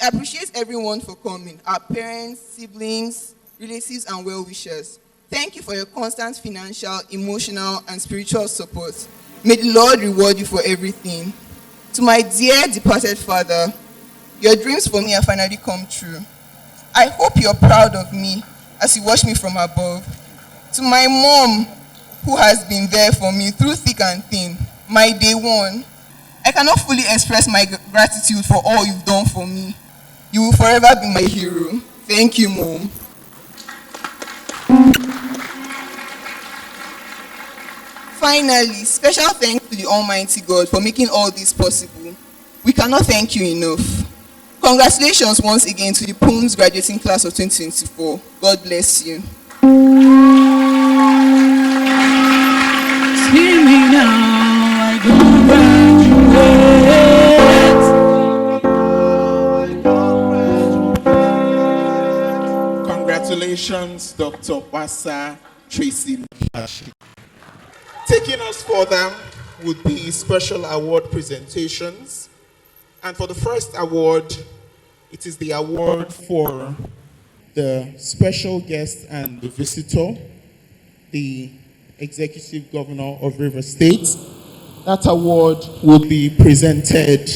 appreciate everyone for coming, our parents, siblings, relatives, and well-wishers. Thank you for your constant financial, emotional, and spiritual support. May the Lord reward you for everything. To my dear departed father, your dreams for me have finally come true. I hope you're proud of me as you watch me from above. To my mom, who has been there for me through thick and thin, my day one, I cannot fully express my gratitude for all you've done for me. You will forever be my hero. Thank you, Mom. Finally, special thanks to the Almighty God for making all this possible. We cannot thank you enough. Congratulations once again to the POMS graduating class of 2024. God bless you. See me now, I congratulate. Congratulations, Dr. Pasa Tracy. Taking us further would be special award presentations. And for the first award, it is the award for the special guest and the visitor, the Executive Governor of Rivers State. That award will be presented.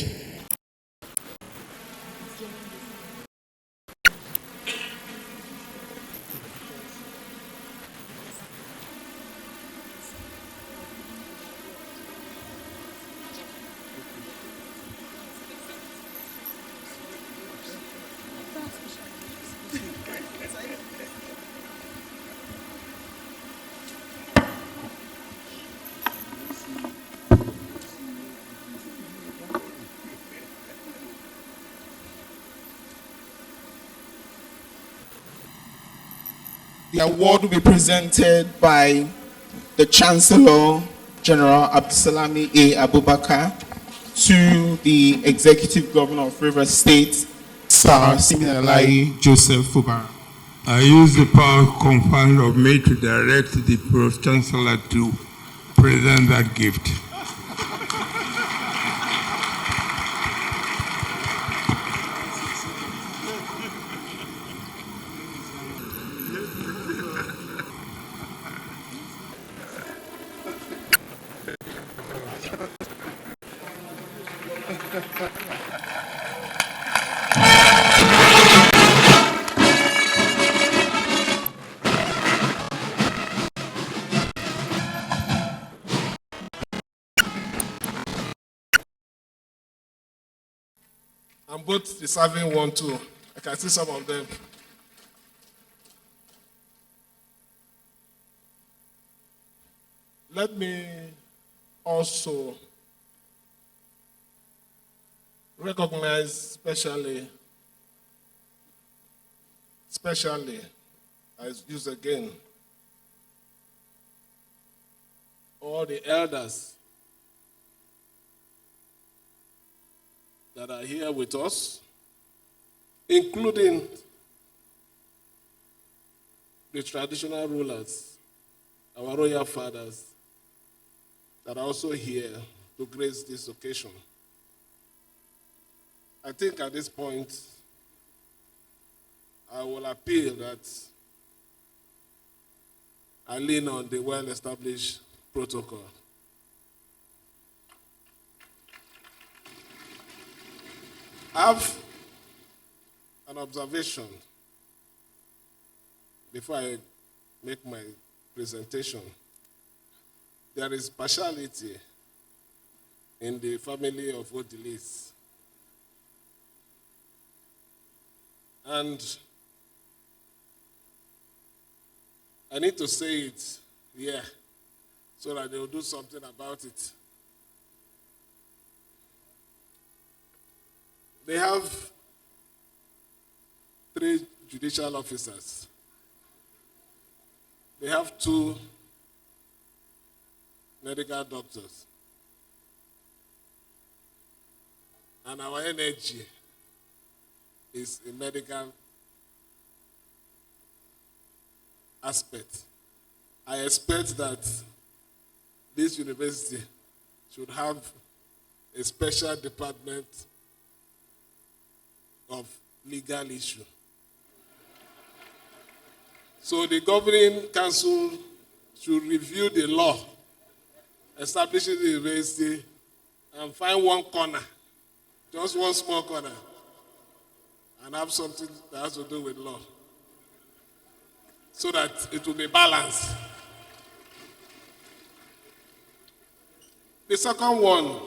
The award will be presented by the Chancellor, General Abdulsalami A. Abubakar, to the Executive Governor of Rivers State, Sir Siminalayi Joseph Fubara. I use the power conferred of me to direct the Pro-Chancellor to present that gift. And both deserving one too. I can see some of them. Let me also recognize especially, I use again, all the elders that are here with us, including the traditional rulers, our royal fathers, that are also here to grace this occasion. I think at this point, I will appeal that I lean on the well-established protocol. I have an observation before I make my presentation. There is partiality in the family of Odilis. And I need to say it here so that they will do something about it. They have 3 judicial officers. They have 2 medical doctors. And our energy is a medical aspect. I expect that this university should have a special department of legal issue. So the governing council should review the law establishing the university and find one corner, just one small corner, and have something that has to do with law so that it will be balanced. The second one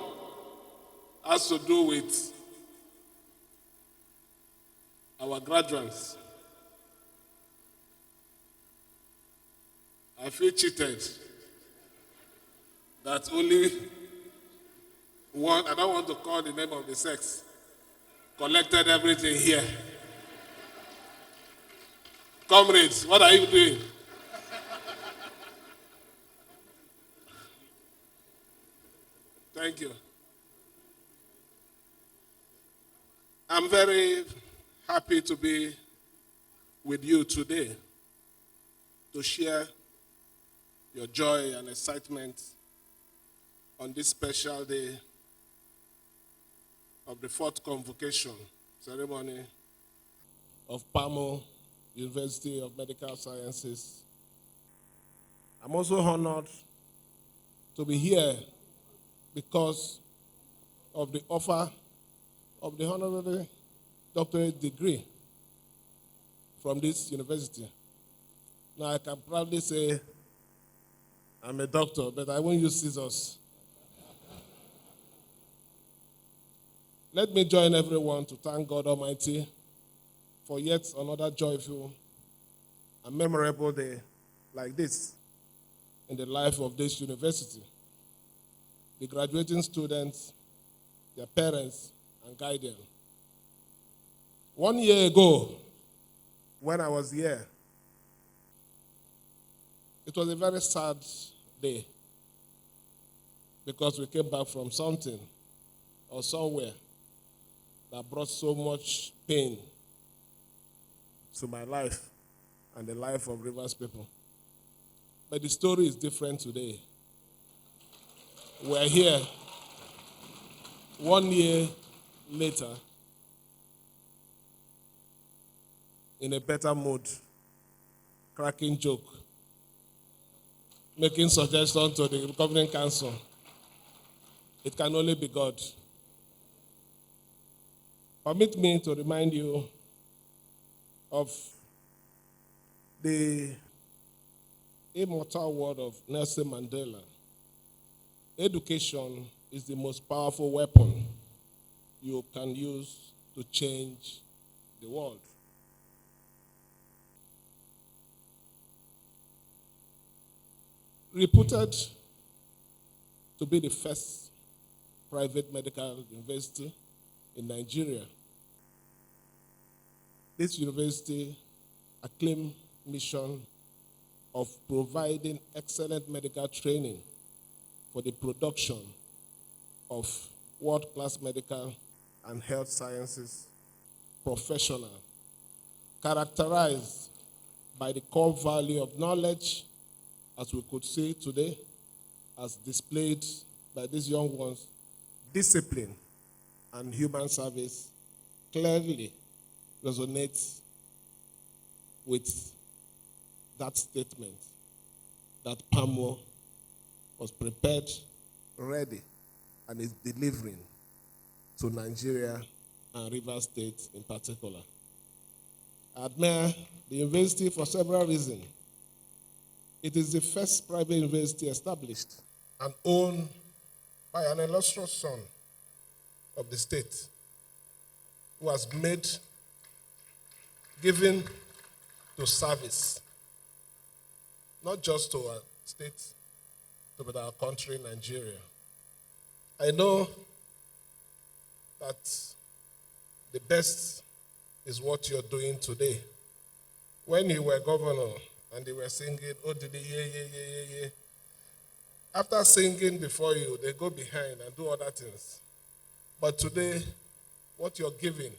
has to do with our graduates. I feel cheated that only one, I don't want to call the name of the sex, collected everything here. Comrades, what are you doing? Thank you. I'm very happy to be with you today to share your joy and excitement on this special day of the 4th convocation ceremony of PAMO University of Medical Sciences I'm also honored to be here because of the offer of the Honorary Doctorate Degree from this university. Now, I can proudly say I'm a doctor, but I won't use scissors. Let me join everyone to thank God Almighty for yet another joyful and memorable day like this in the life of this university. The graduating students, their parents, and guardians. 1 year ago, when I was here, it was a very sad day because we came back from something or somewhere that brought so much pain to my life and the life of Rivers people. But the story is different today. We're here 1 year later in a better mood, cracking joke, making suggestions to the governing council. It can only be God. Permit me to remind you of the immortal word of Nelson Mandela. Education is the most powerful weapon you can use to change the world. Reputed to be the first private medical university in Nigeria, this university acclaimed mission of providing excellent medical training for the production of world-class medical and health sciences professionals, characterized by the core value of knowledge, as we could see today, as displayed by these young ones. Discipline and human service clearly resonates with that statement that PAMO was prepared, ready, and is delivering to Nigeria and Rivers State in particular. I admire the university for several reasons. It is the first private university established and owned by an illustrious son of the state who has given to service, not just to our state, but our country, Nigeria. I know that the best is what you're doing today. When you were governor and they were singing, oh, did they, yeah. After singing before you, they go behind and do other things. But today, what you're giving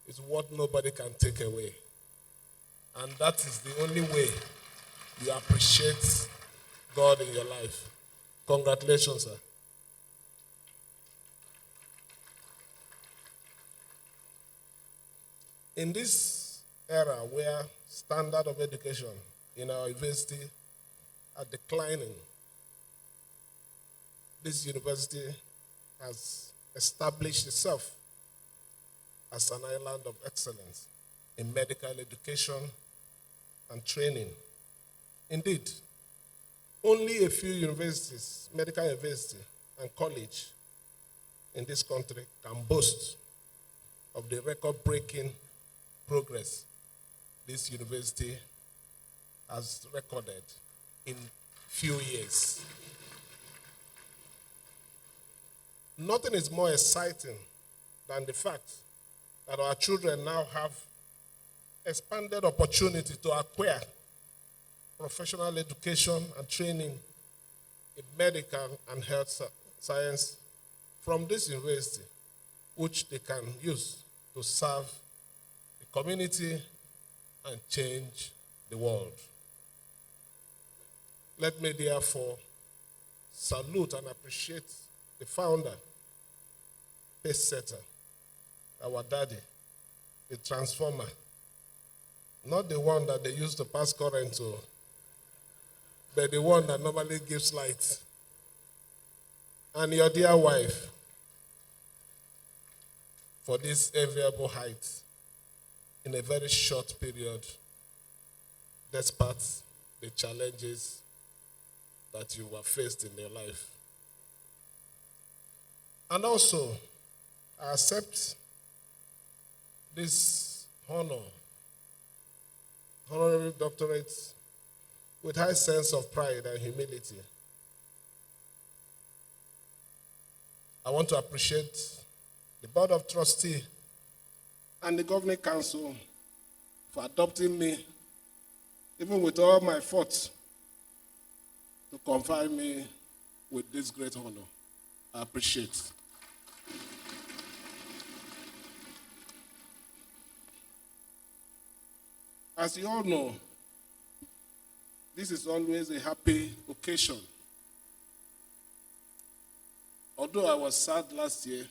is what nobody can take away. And that is the only way you appreciate God in your life. Congratulations, sir. In this era where standard of education in our university are declining, this university has established itself as an island of excellence in medical education and training. Indeed, only a few universities, medical university and college in this country can boast of the record-breaking progress this university has recorded in few years. Nothing is more exciting than the fact that our children now have expanded opportunity to acquire professional education and training in medical and health science from this university, which they can use to serve the community and change the world. Let me therefore salute and appreciate the founder, pace setter, our daddy, the transformer, not the one that they used to pass current to, but the one that normally gives light. And your dear wife, for this enviable height in a very short period, despite the challenges that you were faced in your life. And also, I accept this honor, Honorary Doctorate, with high sense of pride and humility. I want to appreciate the Board of Trustees and the Governing Council for adopting me, even with all my faults, to confer me with this great honor. I appreciate. As you all know, this is always a happy occasion. Although I was sad last year,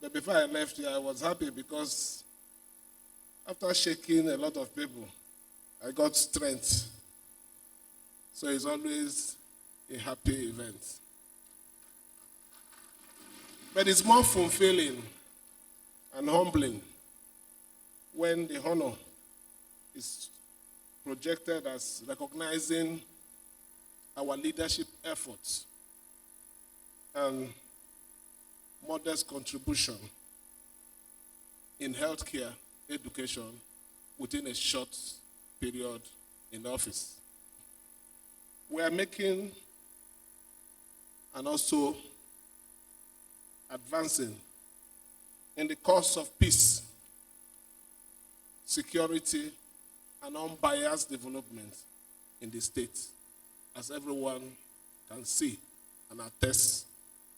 but before I left here, I was happy because after shaking a lot of people, I got strength. So it's always a happy event. But it's more fulfilling and humbling when the honor is projected as recognizing our leadership efforts and modest contribution in healthcare education within a short period in office. We are making and also advancing in the cause of peace, security, and unbiased development in the state, as everyone can see and attest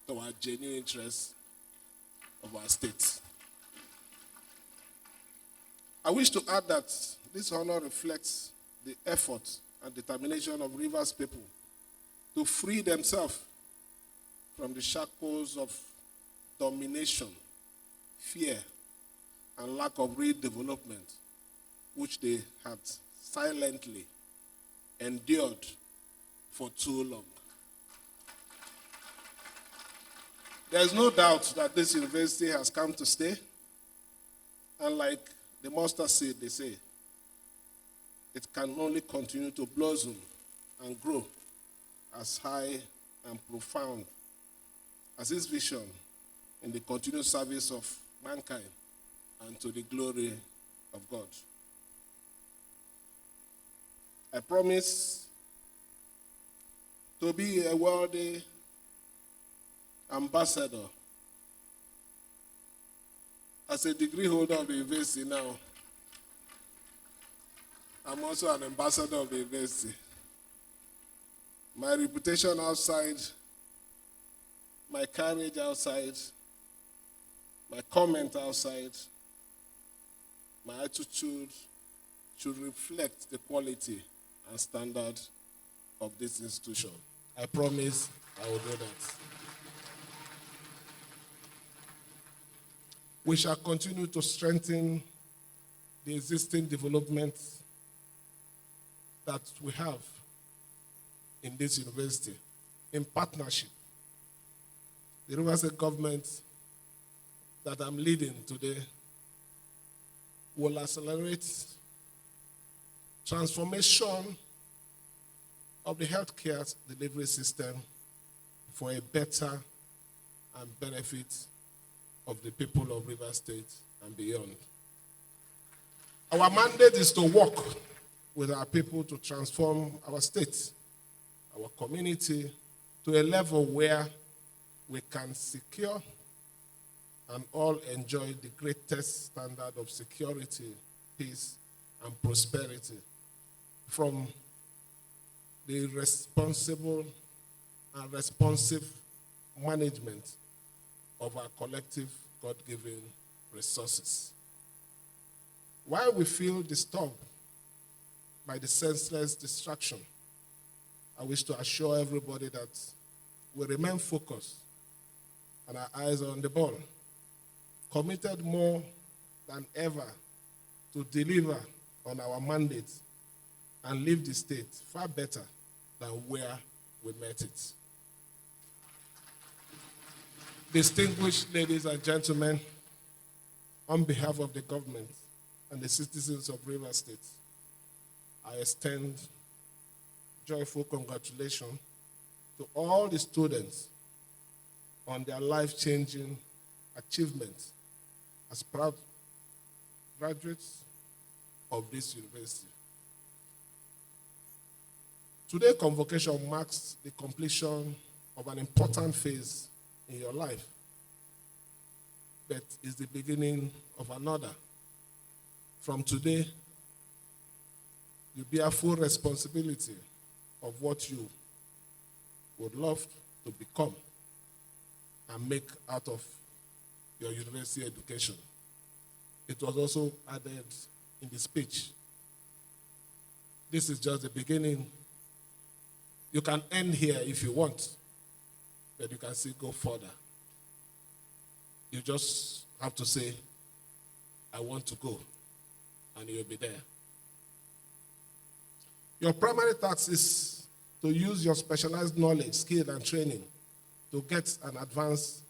to our genuine interests of our state. I wish to add that this honor reflects the effort and determination of Rivers people to free themselves from the shackles of domination, fear, and lack of real development, which they had silently endured for too long. There is no doubt that this university has come to stay, and like the mustard seed, they say, it can only continue to blossom and grow as high and profound as its vision in the continued service of mankind and to the glory of God. I promise to be a worthy ambassador. As a degree holder of the university now, I'm also an ambassador of the university. My reputation outside, my courage outside, my comment outside, my attitude should reflect the quality and standard of this institution. I promise I will do that. We shall continue to strengthen the existing developments that we have in this university in partnership. The Rivers State government that I'm leading today will accelerate transformation of the healthcare delivery system for a better and benefit of the people of Rivers State and beyond. Our mandate is to work with our people to transform our state, our community, to a level where we can secure and all enjoy the greatest standard of security, peace, and prosperity from the responsible and responsive management of our collective God-given resources. While we feel disturbed by the senseless distraction, I wish to assure everybody that we remain focused and our eyes are on the ball, committed more than ever to deliver on our mandate and leave the state far better than where we met it. Distinguished ladies and gentlemen, on behalf of the government and the citizens of Rivers State, I extend joyful congratulations to all the students on their life-changing achievements as proud graduates of this university. Today's convocation marks the completion of an important phase in your life, but is the beginning of another. From today, you bear full responsibility of what you would love to become and make out of your university education. It was also added in the speech. This is just the beginning. You can end here if you want, but you can still go further. You just have to say, I want to go, and you'll be there. Your primary task is to use your specialized knowledge, skill, and training to get and advance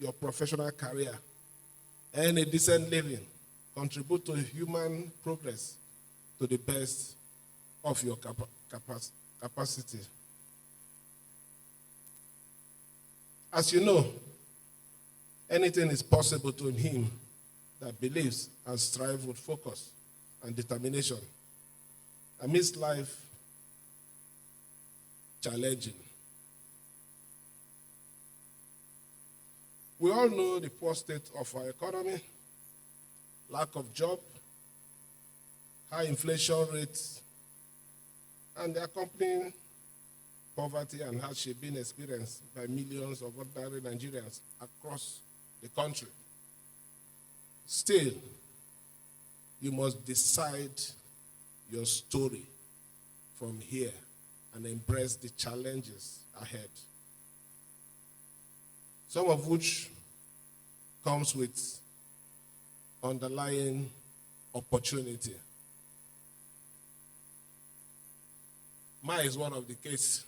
your professional career, earn a decent living, contribute to human progress to the best of your capacity. As you know, anything is possible to him that believes and strives with focus and determination amidst life challenging. We all know the poor state of our economy, lack of job, high inflation rates, and the accompanying poverty and hardship being experienced by millions of ordinary Nigerians across the country. Still, you must decide your story from here and embrace the challenges ahead, some of which comes with underlying opportunity. Mine is one of the cases.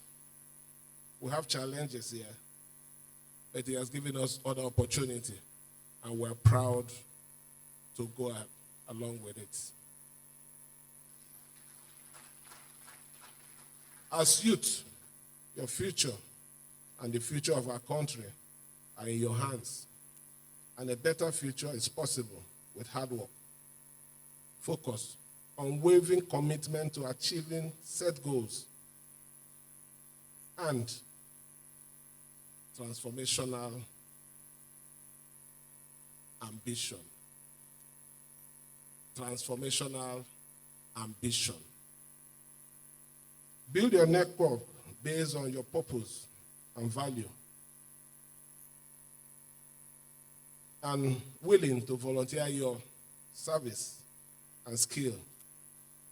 We have challenges here, but it has given us other opportunity, and we're proud to go along with it. As youth, your future and the future of our country are in your hands, and a better future is possible with hard work, focus, unwavering commitment to achieving set goals, and transformational ambition. Transformational ambition. Build your network based on your purpose and value, and willing to volunteer your service and skill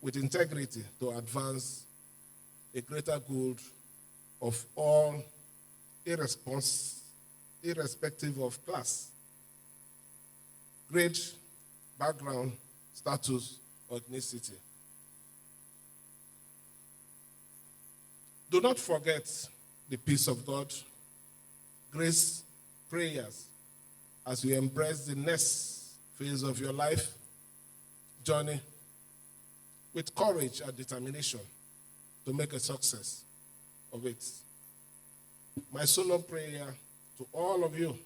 with integrity to advance a greater good of all, irrespective of class, grade, background, status, or ethnicity. Do not forget the peace of God, grace, prayers, as you embrace the next phase of your life journey with courage and determination to make a success of it. My solo prayer to all of you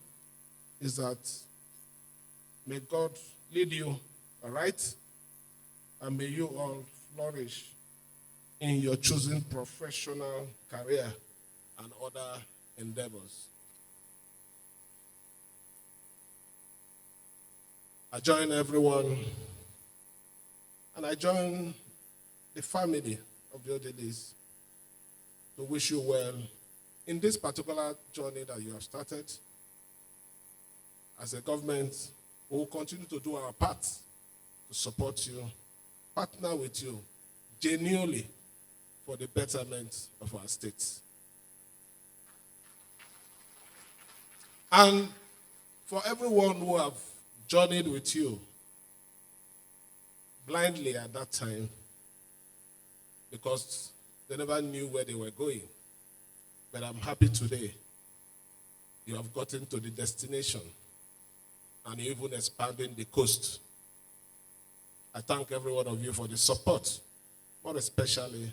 is that may God lead you aright, and may you all flourish in your chosen professional career and other endeavors. I join everyone, and I join the family of the Odelis to wish you well in this particular journey that you have started. As a government, we will continue to do our part to support you, partner with you genuinely for the betterment of our state. And for everyone who have journeyed with you blindly at that time, because They never knew where they were going. But I'm happy today you have gotten to the destination and you even expanding the coast. I thank every one of you for the support, more especially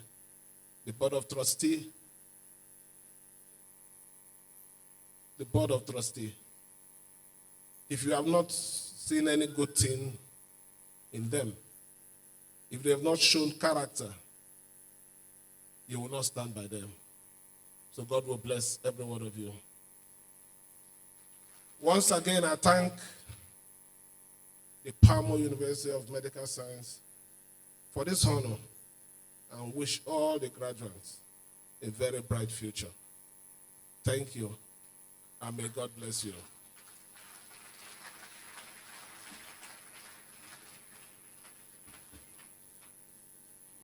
the Board of Trustees. The Board of Trustees. If you have not seen any good thing in them, if they have not shown character, you will not stand by them. So God will bless every one of you. Once again, I thank the PAMO University of Medical Science for this honor and wish all the graduates a very bright future. Thank you, and may God bless you.